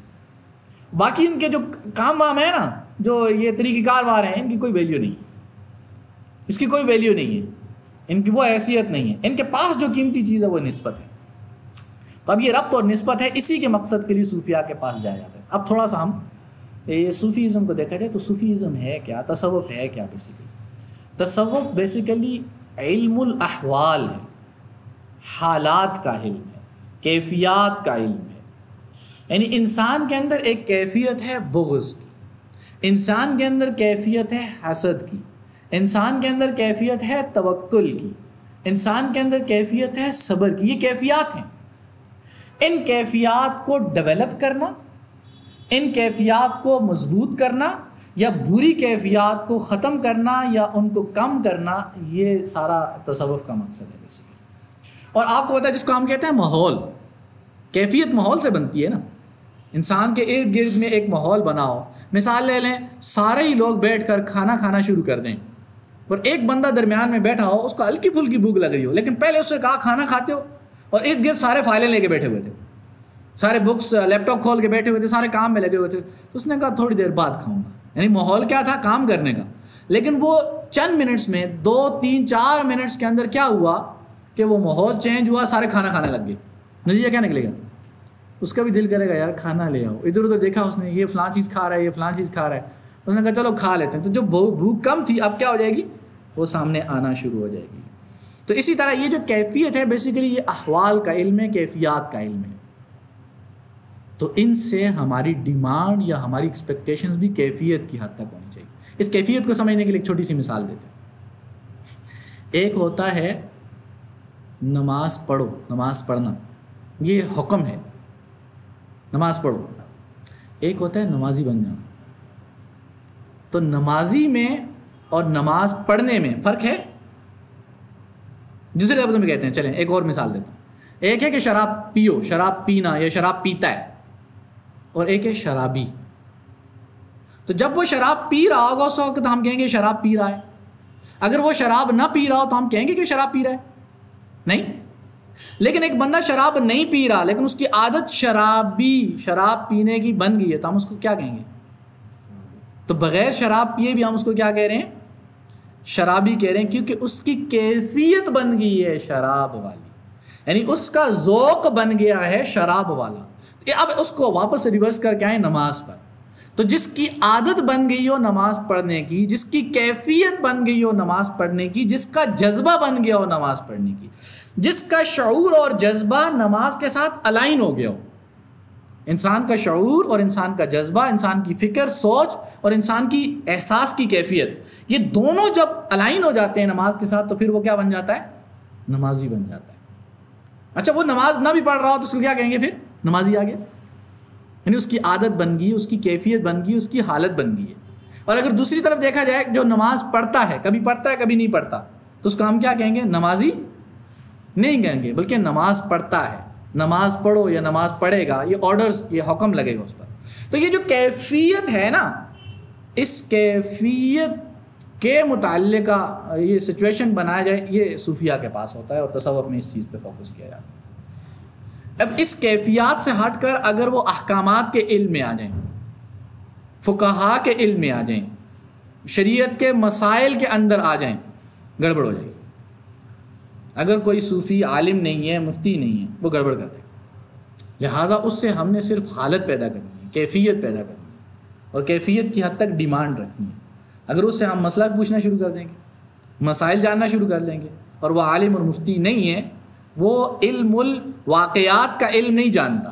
باقی ان کے جو کام وام ہے نا، جو یہ طریقہ کار وار ہیں، ان کی کوئی ویلیو نہیں ہے، اس کی کوئی ویلیو نہیں ہے، ان کی وہ حیثیت نہیں ہے۔ ان کے پاس جو قیمتی چیز ہے وہ نسبت ہے۔ تو اب یہ ربط اور نسبت ہے، اسی کے مقصد کے لیے صوفیاء کے پاس جایا جاتا ہے۔ اب تھوڑا سا ہم یہ صوفیزم کو دیکھا جائے تو صوفیزم ہے کیا، تصوف ہے کیا؟ بیسیکلی تصوف بیسیکلی علم الاحوال ہے، حالات کا علم ہے، کیفیات کا علم ہے۔ یعنی انسان کے اندر ایک کیفیت ہے بغض کی، انسان کے اندر کیفیت ہے حسد کی، انسان کے اندر کیفیت ہے توکل کی، انسان کے اندر کیفیت ہے صبر کی۔ یہ کیفیات ہیں، ان کیفیات کو ڈیولپ کرنا، ان کیفیات کو مضبوط کرنا یا بری کیفیات کو ختم کرنا یا ان کو کم کرنا، یہ سارا تصوف کا مقصد ہے بیسیکلی۔ اور آپ کو پتہ ہے جس کو ہم کہتے ہیں ماحول، کیفیت ماحول سے بنتی ہے نا، انسان کے ارد گرد میں ایک ماحول بناؤ. مثال لے لیں, سارے ہی لوگ بیٹھ کر کھانا کھانا شروع کر دیں اور ایک بندہ درمیان میں بیٹھا ہو, اس کو ہلکی پھلکی بھوک لگ رہی ہو, لیکن پہلے اس سے کہا کھانا کھاتے ہو, اور ارد گرد سارے فائلیں لے کے بیٹھے ہوئے تھے, سارے بکس لیپ ٹاپ کھول کے بیٹھے ہوئے تھے, سارے کام میں لگے ہوئے تھے, تو اس نے کہا تھوڑی دیر بعد کھاؤں گا. یعنی ماحول کیا تھا؟ کام کرنے کا. لیکن وہ چند منٹس میں 2 3 4 منٹس کے اندر کیا ہوا کہ وہ ماحول چینج ہوا, سارے کھانا کھانے لگ گئے. نتیجہ کیا نکلے گا؟ اس کا بھی دل کرے گا یار کھانا لے آؤ. ادھر ادھر دیکھا اس نے, یہ فلاں چیز کھا رہا ہے, یہ فلاں چیز کھا رہا ہے, اس نے کہا چلو کھا لیتے ہیں. تو جو بھوک کم تھی اب کیا ہو جائے گی؟ وہ سامنے آنا شروع ہو جائے گی. تو اسی طرح یہ جو کیفیت ہے بیسیکلی یہ احوال کا علم ہے, کیفیات کا علم ہے. تو ان سے ہماری ڈیمانڈ یا ہماری ایکسپیکٹیشنز بھی کیفیت کی حد تک ہونی چاہیے. اس کیفیت کو سمجھنے کے لیے ایک چھوٹی سی مثال دیتے ہیں. ایک ہوتا ہے نماز پڑھو, نماز پڑھنا یہ حکم ہے, نماز پڑھو. ایک ہوتا ہے نمازی بن جانا. تو نمازی میں اور نماز پڑھنے میں فرق ہے. دوسرے لفظوں میں کہتے ہیں, چلیں ایک اور مثال دیتا ہوں. ایک ہے کہ شراب پیو, شراب پینا یا شراب پیتا ہے, اور ایک ہے شرابی. تو جب وہ شراب پی رہا ہوگا اس وقت ہم کہیں گے شراب پی رہا ہے. اگر وہ شراب نہ پی رہا ہو تو ہم کہیں گے کہ شراب پی رہا ہے؟ نہیں. لیکن ایک بندہ شراب نہیں پی رہا لیکن اس کی عادت شراب پینے کی بن گئی ہے, تو ہم اس کو کیا کہیں گے؟ تو بغیر شراب پیے بھی ہم اس کو کیا کہہ رہے ہیں؟ شرابی کہہ رہے ہیں, کیونکہ اس کی کیفیت بن گئی ہے شراب والی, یعنی اس کا ذوق بن گیا ہے شراب والا. اب اس کو واپس ریورس کر کے آئیں نماز پر. تو جس کی عادت بن گئی ہو نماز پڑھنے کی, جس کی کیفیت بن گئی ہو نماز پڑھنے کی, جس کا جذبہ بن گیا ہو نماز پڑھنے کی, جس کا شعور اور جذبہ نماز کے ساتھ الائن ہو گیا ہو. انسان کا شعور اور انسان کا جذبہ, انسان کی فکر سوچ اور انسان کی احساس کی کیفیت, یہ دونوں جب الائن ہو جاتے ہیں نماز کے ساتھ تو پھر وہ کیا بن جاتا ہے؟ نمازی بن جاتا ہے. اچھا وہ نماز نہ بھی پڑھ رہا ہو تو اس کو کیا کہیں گے پھر؟ نمازی آ گیا. یعنی اس کی عادت بن گئی, اس کی کیفیت بن گئی, اس کی حالت بن گئی ہے. اور اگر دوسری طرف دیکھا جائے جو نماز پڑھتا ہے, کبھی پڑھتا ہے کبھی نہیں پڑھتا, تو اس کو ہم کیا کہیں گے؟ نمازی نہیں کہیں گے, بلکہ نماز پڑھتا ہے. نماز پڑھو یا نماز پڑھے گا, یہ آرڈرز, یہ حکم لگے گا اس پر. تو یہ جو کیفیت ہے نا, اس کیفیت کے متعلق یہ سچویشن بنایا جائے, یہ صوفیہ کے پاس ہوتا ہے اور تصوف میں اس چیز پہ فوکس کیا جاتا ہے. اب اس کیفیات سے ہٹ کر اگر وہ احکامات کے علم میں آ جائیں, فقہا کے علم میں آ جائیں, شریعت کے مسائل کے اندر آ جائیں, گڑبڑ ہو جائے گی. اگر کوئی صوفی عالم نہیں ہے, مفتی نہیں ہے, وہ گڑبڑ کر دے گا. لہٰذا اس سے ہم نے صرف حالت پیدا کرنی ہے, کیفیت پیدا کرنی ہے, اور کیفیت کی حد تک ڈیمانڈ رکھنی ہے. اگر اس سے ہم مسئلہ پوچھنا شروع کر دیں گے, مسائل جاننا شروع کر دیں گے, اور وہ عالم اور مفتی نہیں ہے, وہ علم الواقعات کا علم نہیں جانتا,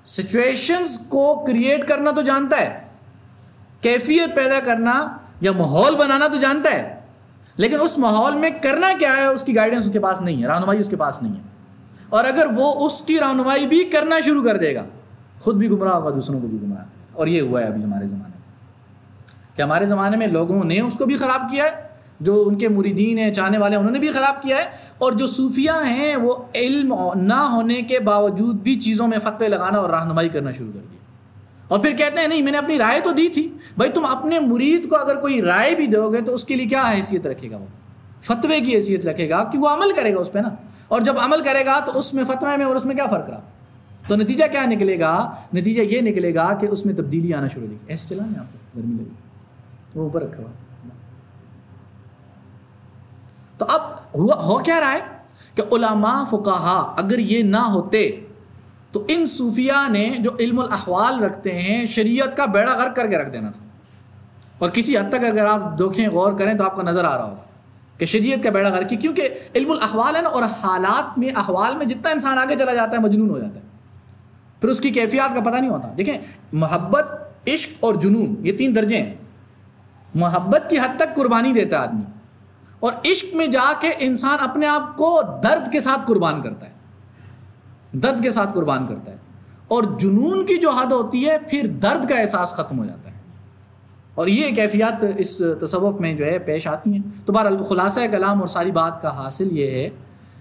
سچویشنز کو کریٹ کرنا تو جانتا ہے, کیفیت پیدا کرنا یا ماحول بنانا تو جانتا ہے, لیکن اس ماحول میں کرنا کیا ہے اس کی گائیڈنس اس کے پاس نہیں ہے, رہنمائی اس کے پاس نہیں ہے. اور اگر وہ اس کی رہنمائی بھی کرنا شروع کر دے گا, خود بھی گمراہ ہوگا, دوسروں کو بھی گمراہ. اور یہ ہوا ہے ابھی ہمارے زمانے میں, کہ ہمارے زمانے میں لوگوں نے اس کو بھی خراب کیا ہے, جو ان کے مریدین ہیں, چاہنے والے ہیں, انہوں نے بھی خراب کیا ہے. اور جو صوفیہ ہیں وہ علم نہ ہونے کے باوجود بھی چیزوں میں فتوے لگانا اور رہنمائی کرنا شروع کر دیا. اور پھر کہتے ہیں نہیں میں نے اپنی رائے تو دی تھی. بھائی تم اپنے مرید کو اگر کوئی رائے بھی دو گے تو اس کے لیے کیا حیثیت رکھے گا؟ وہ فتوے کی حیثیت رکھے گا کہ وہ عمل کرے گا اس پہ نا. اور جب عمل کرے گا تو اس میں فتوے میں اور اس میں کیا فرق رہا؟ تو نتیجہ کیا نکلے گا؟ نتیجہ یہ نکلے گا کہ اس میں تبدیلی آنا شروع ہو جائے گی. ایسے چلانا آپ کو گرمی لگی وہ اوپر رکھا ہوا. تو اب ہو کیا رہا ہے کہ علماء فقہا اگر یہ نہ ہوتے تو ان صوفیہ نے جو علم الاحوال رکھتے ہیں شریعت کا بیڑا غرق کر کے رکھ دینا تھا. اور کسی حد تک اگر آپ دیکھیں غور کریں تو آپ کو نظر آ رہا ہوگا کہ شریعت کا بیڑا غرق, کیونکہ علم الاحوال ہے نا, اور حالات میں احوال میں جتنا انسان آگے چلا جاتا ہے مجنون ہو جاتا ہے, پھر اس کی کیفیات کا پتہ نہیں ہوتا. دیکھیں محبت, عشق اور جنون یہ 3 درجے ہیں. محبت کی حد تک قربانی دیتا ہے آدمی, اور عشق میں جا کے انسان اپنے آپ کو درد کے ساتھ قربان کرتا ہے, درد کے ساتھ قربان کرتا ہے. اور جنون کی جو حد ہوتی ہے پھر درد کا احساس ختم ہو جاتا ہے. اور یہ کیفیات اس تصوف میں جو ہے پیش آتی ہیں. تو بہرحال خلاصہ کلام اور ساری بات کا حاصل یہ ہے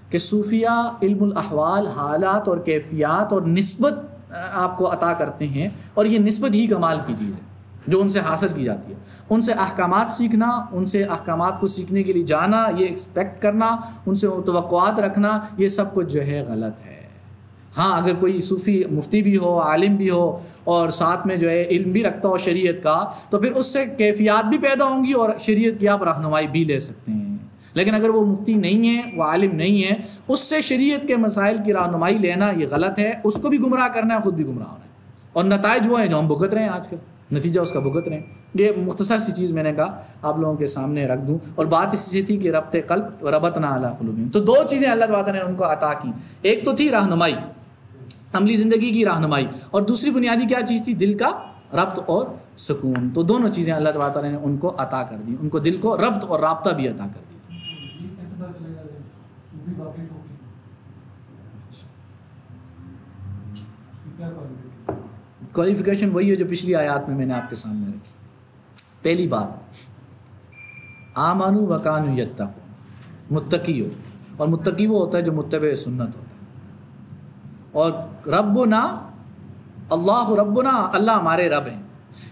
کہ صوفیہ علم الاحوال, حالات اور کیفیات اور نسبت آپ کو عطا کرتے ہیں، اور یہ نسبت ہی کمال کی چیز ہے جو ان سے حاصل کی جاتی ہے۔ ان سے احکامات سیکھنا، ان سے احکامات کو سیکھنے کے لیے جانا، یہ ایکسپیکٹ کرنا، ان سے توقعات رکھنا، یہ سب کچھ جو ہے غلط ہے۔ ہاں اگر کوئی صوفی مفتی بھی ہو، عالم بھی ہو، اور ساتھ میں جو ہے علم بھی رکھتا ہو شریعت کا، تو پھر اس سے کیفیات بھی پیدا ہوں گی اور شریعت کی آپ رہنمائی بھی لے سکتے ہیں۔ لیکن اگر وہ مفتی نہیں ہے، وہ عالم نہیں ہے، اس سے شریعت کے مسائل کی رہنمائی لینا یہ غلط ہے، اس کو بھی گمراہ کرنا ہے، خود بھی گمراہ ہونا ہے، اور نتائج وہ ہیں جو ہم بھگت رہے ہیں آج کل، نتیجہ اس کا بھگت رہے ہیں۔ یہ مختصر سی چیز میں نے کہا آپ لوگوں کے سامنے رکھ دوں، اور بات اسی سے تھی کہ ربط قلب ربطنا علی قلوبہم، تو دو چیزیں اللہ تعالیٰ نے ان کو عطا کی، ایک تو تھی رہنمائی، عملی زندگی کی رہنمائی، اور دوسری بنیادی کیا چیز تھی؟ دل کا ربط اور سکون۔ تو دونوں چیزیں اللہ تعالیٰ نے ان کو عطا کر دی، ان کو دل کو ربط اور رابطہ بھی عطا کر دی۔ کوالیفیکیشن وہی ہے جو پچھلی آیات میں نے آپ کے سامنے رکھی۔ پہلی بات، آمنوا وکانوا یتقون، متقی ہو، اور متقی وہ ہوتا ہے جو متبع سنت ہوتا ہے، اور ربنا اللہ ربنا، اللہ ہمارے رب ہیں،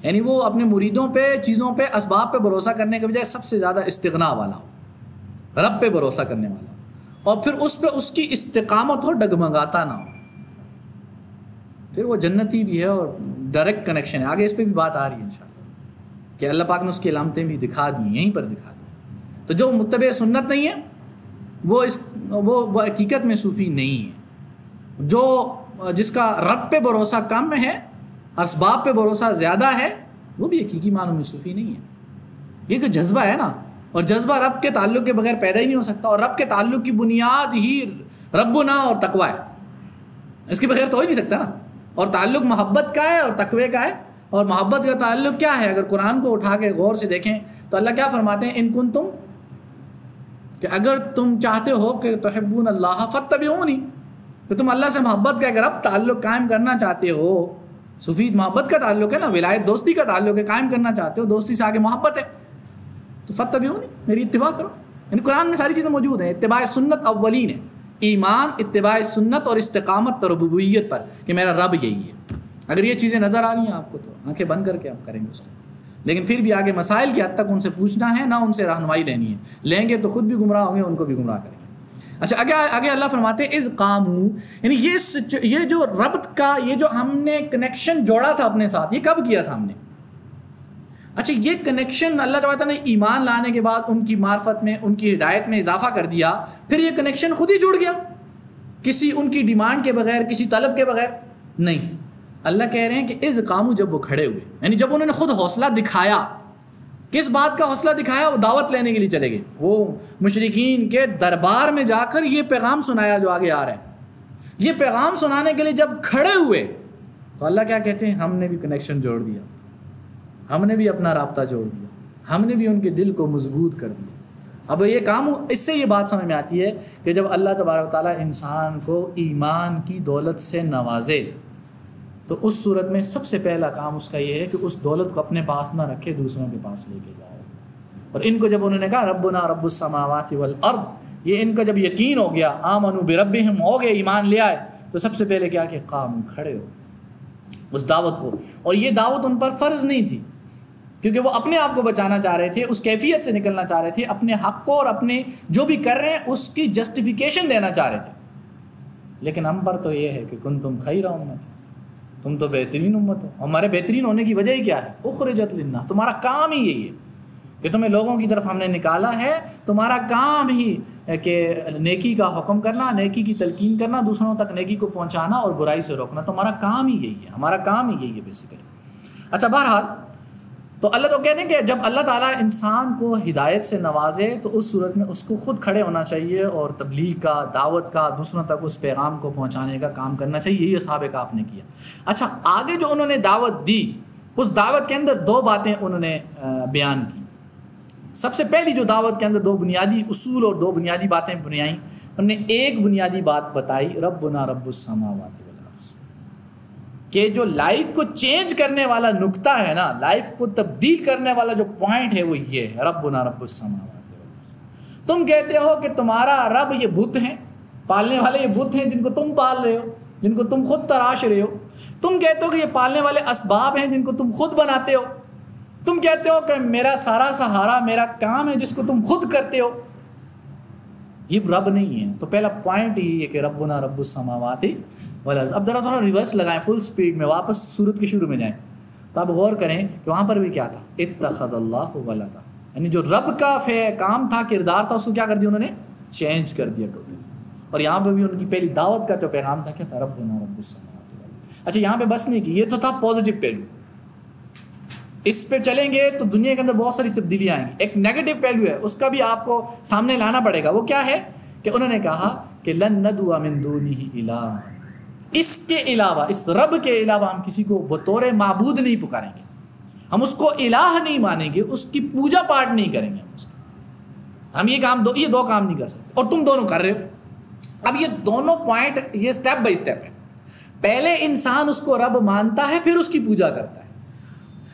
یعنی وہ اپنے مریدوں پہ، چیزوں پہ، اسباب پہ بھروسہ کرنے کے بجائے سب سے زیادہ استغنا والا ہو، رب پہ بھروسہ کرنے والا ہو، اور پھر اس پہ اس کی استقامت ہو، ڈگمگاتا نہ ہو، پھر وہ جنتی بھی ہے اور ڈائریکٹ کنیکشن ہے۔ آگے اس پہ بھی بات آ رہی ہے انشاءاللہ کہ اللہ پاک نے اس کی علامتیں بھی دکھا دی، یہیں پر دکھا دی۔ تو جو متبع سنت نہیں ہے وہ حقیقت میں صوفی نہیں ہے۔ جو جس کا رب پہ بھروسہ کم ہے، اسباب پہ بھروسہ زیادہ ہے، وہ بھی حقیقی معنوں میں صوفی نہیں ہے۔ یہ تو جذبہ ہے نا، اور جذبہ رب کے تعلق کے بغیر پیدا ہی نہیں ہو سکتا، اور رب کے تعلق کی بنیاد ہی ربنا اور تقوی ہے، اس کے بغیر تو ہو ہی نہیں سکتا نا۔ اور تعلق محبت کا ہے اور تقوی کا ہے، اور محبت کا تعلق کیا ہے؟ اگر قرآن کو اٹھا کے غور سے دیکھیں تو اللہ کیا فرماتے ہیں؟ ان کنتم، کہ اگر تم چاہتے ہو کہ تحبون اللہ فاتبعونی، تو تم اللہ سے محبت کا اگر اب تعلق قائم کرنا چاہتے ہو، صوفی محبت کا تعلق ہے نا، ولایت دوستی کا تعلق ہے، قائم کرنا چاہتے ہو، دوستی سے آگے محبت ہے، تو فاتبعونی، میری اتباع کرو۔ یعنی قرآن میں ساری چیزیں موجود ہیں۔ اتباع سنت اولین ہے، ایمان، اتباع سنت اور استقامت ربوبیت پر کہ میرا رب یہی ہے۔ اگر یہ چیزیں نظر آ رہی ہیں آپ کو تو آنکھیں بند کر کے آپ کریں گے اس کو، لیکن پھر بھی آگے مسائل کی حد تک ان سے پوچھنا ہے، نہ ان سے رہنمائی لینی ہے، لیں گے تو خود بھی گمراہ ہوں گے، ان کو بھی گمراہ کریں گے۔ اچھا آگے اللہ فرماتے ہیں اذ قاموا، یعنی یہ جو ربط کا، یہ جو ہم نے کنیکشن جوڑا تھا اپنے ساتھ، یہ کب کیا تھا ہم نے؟ اچھا یہ کنیکشن اللہ تعالیٰ نے ایمان لانے کے بعد ان کی معرفت میں، ان کی ہدایت میں اضافہ کر دیا، پھر یہ کنیکشن خود ہی جڑ گیا، کسی ان کی ڈیمانڈ کے بغیر، کسی طلب کے بغیر نہیں۔ اللہ کہہ رہے ہیں کہ اذ قاموا، جب وہ کھڑے ہوئے، یعنی جب انہوں نے خود حوصلہ دکھایا۔ کس بات کا حوصلہ دکھایا؟ وہ دعوت لینے کے لیے چلے گئے، وہ مشرکین کے دربار میں جا کر یہ پیغام سنایا جو آگے آ رہا ہے۔ یہ پیغام سنانے کے لیے جب کھڑے ہوئے تو اللہ کیا کہتے ہیں؟ ہم نے بھی کنیکشن جوڑ دیا، ہم نے بھی اپنا رابطہ جوڑ دیا، ہم نے بھی ان کے دل کو مضبوط کر دیا۔ اب یہ کام، اس سے یہ بات سمجھ میں آتی ہے کہ جب اللہ تبارک و تعالیٰ انسان کو ایمان کی دولت سے نوازے تو اس صورت میں سب سے پہلا کام اس کا یہ ہے کہ اس دولت کو اپنے پاس نہ رکھے، دوسروں کے پاس لے کے جائے۔ اور ان کو جب انہوں نے کہا ربنا رب السماوات والارض، یہ ان کا جب یقین ہو گیا، آمنوا بربہم، ہو گئے، ایمان لے آئے، تو سب سے پہلے کیا کہ قاموا، کھڑے ہو اس دعوت کو۔ اور یہ دعوت ان پر فرض نہیں تھی، کیونکہ وہ اپنے آپ کو بچانا چاہ رہے تھے، اس کیفیت سے نکلنا چاہ رہے تھے، اپنے حق کو اور اپنے جو بھی کر رہے ہیں اس کی جسٹیفیکیشن دینا چاہ رہے تھے۔ لیکن ہم پر تو یہ ہے کہ کنتم خیر امت، تم تو بہترین امت ہو۔ ہمارے بہترین ہونے کی وجہ ہی کیا ہے؟ اخرجت للناس، تمہارا کام ہی یہی ہے کہ تمہیں لوگوں کی طرف ہم نے نکالا ہے، تمہارا کام ہی کہ نیکی کا حکم کرنا، نیکی کی تلقین کرنا، دوسروں تک نیکی کو پہنچانا اور برائی سے روکنا، تمہارا کام ہی یہی ہے، ہمارا کام ہی یہی ہے بیسیکلی۔ اچھا بہرحال تو اللہ تو کہتے ہیں کہ جب اللہ تعالیٰ انسان کو ہدایت سے نوازے تو اس صورت میں اس کو خود کھڑے ہونا چاہیے اور تبلیغ کا، دعوت کا، دوسروں تک اس پیغام کو پہنچانے کا کام کرنا چاہیے۔ یہی اصحاب کہف نے کیا۔ اچھا آگے جو انہوں نے دعوت دی، اس دعوت کے اندر دو باتیں انہوں نے بیان کی۔ سب سے پہلی جو دعوت کے اندر دو بنیادی اصول اور دو بنیادی باتیں بنائیں، انہوں نے ایک بنیادی بات بتائی، ربنا رب السماوات والارض، کہ جو لائف کو چینج کرنے والا نقطہ ہے نا، لائف کو تبدیل کرنے والا جو پوائنٹ ہے وہ یہ ہے، ربنا رب السماوات والارض۔ تم کہتے ہو کہ تمہارا رب یہ بت ہیں، پالنے والے یہ بت ہیں جن کو تم پال رہے ہو، جن کو تم خود تراش رہے ہو، تم کہتے ہو کہ یہ پالنے والے اسباب ہیں جن کو تم خود بناتے ہو. تم کہتے ہو کہ میرا سارا سہارا میرا کام ہے جس کو تم خود کرتے ہو. یہ رب نہیں ہے. تو پہلا پوائنٹ یہ ہے کہ ربنا رب السماوات والارض. اب ذرا تھوڑا ریورس لگائیں فل سپیڈ میں, واپس سورت کے شروع میں جائیں تو آپ غور کریں کہ وہاں پر بھی کیا تھا, اتخذ اللہ ولدا, یعنی جو رب کا کام تھا, کردار تھا, اس کو کیا کر دیا انہوں نے, چینج کر دیا ٹوٹل. اور یہاں پہ بھی ان کی پہلی دعوت کا جو پیغام تھا کیا تھا, ربنا رب السماوات والارض. اچھا یہاں پہ بس نہیں کی, یہ تو تھا پازیٹیو پہلو. اس پہ چلیں گے تو دنیا کے اندر بہت ساری تبدیلیاں آئیں گی. ایک نیگیٹو پہلو ہے, اس کا بھی آپ کو سامنے لانا پڑے گا. وہ کیا ہے کہ انہوں نے کہا کہ لن ندعو من دونہ الہ, اس کے علاوہ, اس رب کے علاوہ ہم کسی کو بطور معبود نہیں پکاریں گے, ہم اس کو الہ نہیں مانیں گے, اس کی پوجا پاٹ نہیں کریں گے. ہم یہ دو کام نہیں کر سکتے, اور تم دونوں کر رہے ہو. اب یہ دونوں پوائنٹ یہ سٹیپ بائی سٹیپ ہے. پہلے انسان اس کو رب مانتا ہے, پھر اس کی پوجا کرتا ہے.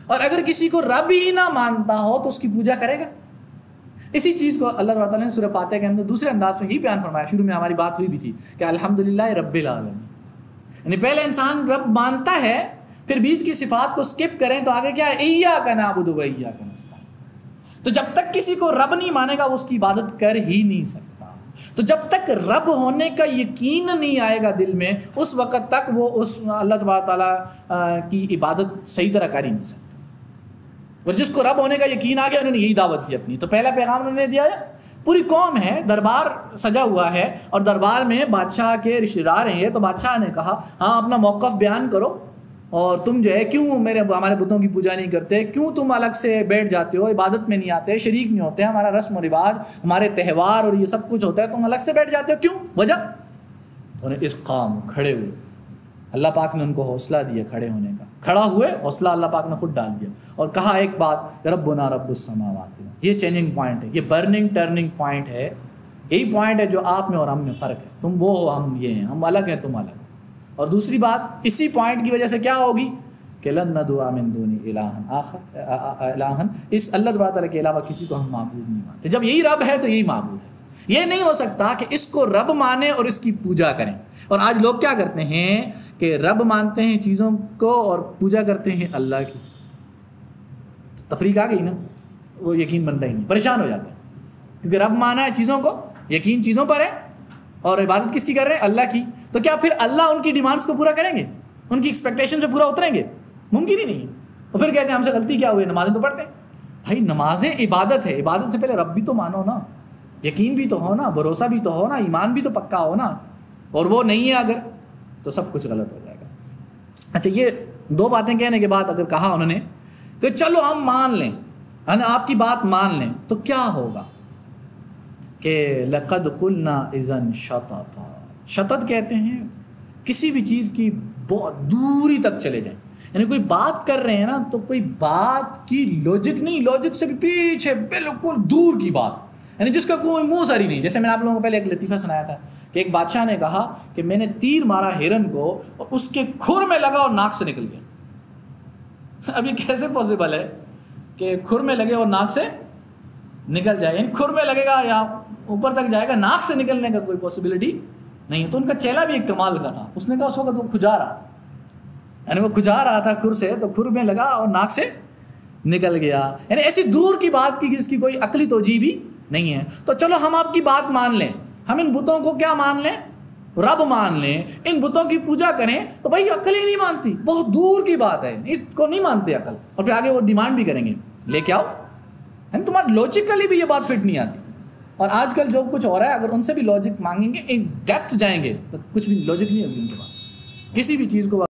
اور اگر کسی کو رب ہی نہ مانتا ہو تو اس کی پوجا کرے گا. اسی چیز کو اللہ تعالیٰ نے سورہ فاتحہ کے اندر دوسرے انداز میں ہی بیان فرمایا. شروع میں ہماری بات ہوئی بھی تھی کہ الحمدللہ رب العالمین, یعنی پہلے انسان رب مانتا ہے, پھر بیچ کی صفات کو سکپ کریں تو آگے کیا ہے, ایاک نعبد و ایاک نستعین. تو جب تک کسی کو رب نہیں مانے گا وہ اس کی عبادت کر ہی نہیں سکتا. تو جب تک رب ہونے کا یقین نہیں آئے گا دل میں, اس وقت تک وہ اس اللہ تبارک تعالیٰ کی عبادت صحیح طرح کر ہی نہیں سکتا. اور جس کو رب ہونے کا یقین آ گیا انہوں نے یہی دعوت دی اپنی. تو پہلا پیغام انہوں نے دیا ہے, پوری قوم ہے, دربار سجا ہوا ہے, اور دربار میں بادشاہ کے رشتہ دار ہیں. تو بادشاہ نے کہا ہاں اپنا موقف بیان کرو, اور تم جو ہے کیوں ہمارے بتوں کی پوجا نہیں کرتے, کیوں تم الگ سے بیٹھ جاتے ہو, عبادت میں نہیں آتے, شریک نہیں ہوتے, ہمارا رسم و رواج, ہمارے تہوار اور یہ سب کچھ ہوتا ہے, تم الگ سے بیٹھ جاتے ہو, کیوں, وجہ. انہیں اس قام کھڑے ہوئے, اللہ پاک نے ان کو حوصلہ دیا کھڑے ہونے کا. کھڑا ہوئے, حوصلہ اللہ پاک نے خود ڈال دیا, اور کہا ایک بات, ربنا رب السماوات. یہ چینجنگ پوائنٹ ہے, یہ برننگ ٹرننگ پوائنٹ ہے. یہی پوائنٹ ہے جو آپ میں اور ہم میں فرق ہے. تم وہ ہو, ہم یہ ہیں, ہم الگ ہیں, تم الگ. اور دوسری بات, اسی پوائنٹ کی وجہ سے کیا ہوگی کہ لن ندعو من دونہ الہا, اس اللہ تعالیٰ کے علاوہ کسی کو ہم معبود نہیں مانتے. جب یہی رب ہے تو یہی معبود ہے. یہ نہیں ہو سکتا کہ اس کو رب مانے اور اس کی پوجا کریں. اور آج لوگ کیا کرتے ہیں کہ رب مانتے ہیں چیزوں کو اور پوجا کرتے ہیں اللہ کی. تفریق آ گئی نا, وہ یقین بنتا ہی نہیں, پریشان ہو جاتے ہیں. کیونکہ رب مانا ہے چیزوں کو, یقین چیزوں پر ہے, اور عبادت کس کی کر رہے ہیں, اللہ کی. تو کیا پھر اللہ ان کی ڈیمانڈس کو پورا کریں گے, ان کی ایکسپیکٹیشن سے پورا اتریں گے؟ ممکن ہی نہیں. اور پھر کہتے ہیں ہم سے غلطی کیا ہوئی, نمازیں تو پڑھتے ہیں. بھائی نمازیں عبادت ہے, عبادت سے پہلے رب بھی تو مانو نا, یقین بھی تو ہو نا, بھروسہ بھی تو ہو نا, ایمان بھی تو پکا ہو نا. اور وہ نہیں ہے اگر, تو سب کچھ غلط ہو جائے گا. اچھا یہ دو باتیں کہنے کے بعد اگر کہا انہوں نے کہ چلو ہم مان لیں, آپ کی بات مان لیں, تو کیا ہوگا کہ لقد قلنا اذن شططا. شطط کہتے ہیں کسی بھی چیز کی بہت دوری تک چلے جائیں. یعنی کوئی بات کر رہے ہیں نا, تو کوئی بات کی لاجک نہیں, لاجک سے بھی پیچھے بالکل دور کی بات, یعنی جس کا کوئی منہ ساری نہیں. جیسے میں نے آپ لوگوں کو پہلے ایک لطیفہ سنایا تھا کہ ایک بادشاہ نے کہا کہ میں نے تیر مارا ہرن کو اور اس کے کھر میں لگا اور ناک سے نکل گیا. اب یہ کیسے پاسبل ہے کہ کھر میں لگے اور ناک سے نکل جائے؟ یعنی کھر میں لگے گا یا اوپر تک جائے گا, ناک سے نکلنے کا کوئی پاسبلٹی نہیں. تو ان کا چیلا بھی ایک کمال کا تھا, اس نے کہا اس وقت وہ کھجا رہا تھا, یعنی وہ کھجا رہا تھا کھر سے, تو کھر میں لگا اور ناک سے نکل گیا. یعنی ایسی دور کی بات کی جس کی کوئی عقلی توجیہ بھی نہیں ہے. تو چلو ہم آپ کی بات مان لیں, ہم ان بتوں کو کیا مان لیں, رب مان لیں, ان بتوں کی پوجا کریں. تو بھائی عقل ہی نہیں مانتی, بہت دور کی بات ہے, اس کو نہیں مانتے عقل. اور پھر آگے وہ ڈیمانڈ بھی کریں گے لے کے آؤ, یعنی تمہارا لاجیکلی بھی یہ بات فٹ نہیں آتی. اور آج کل جو کچھ ہو رہا ہے, اگر ان سے بھی لاجک مانگیں گے, ایک ڈیپتھ جائیں گے, تو کچھ بھی لاجک نہیں ہوگی ان کے پاس کسی بھی چیز کو.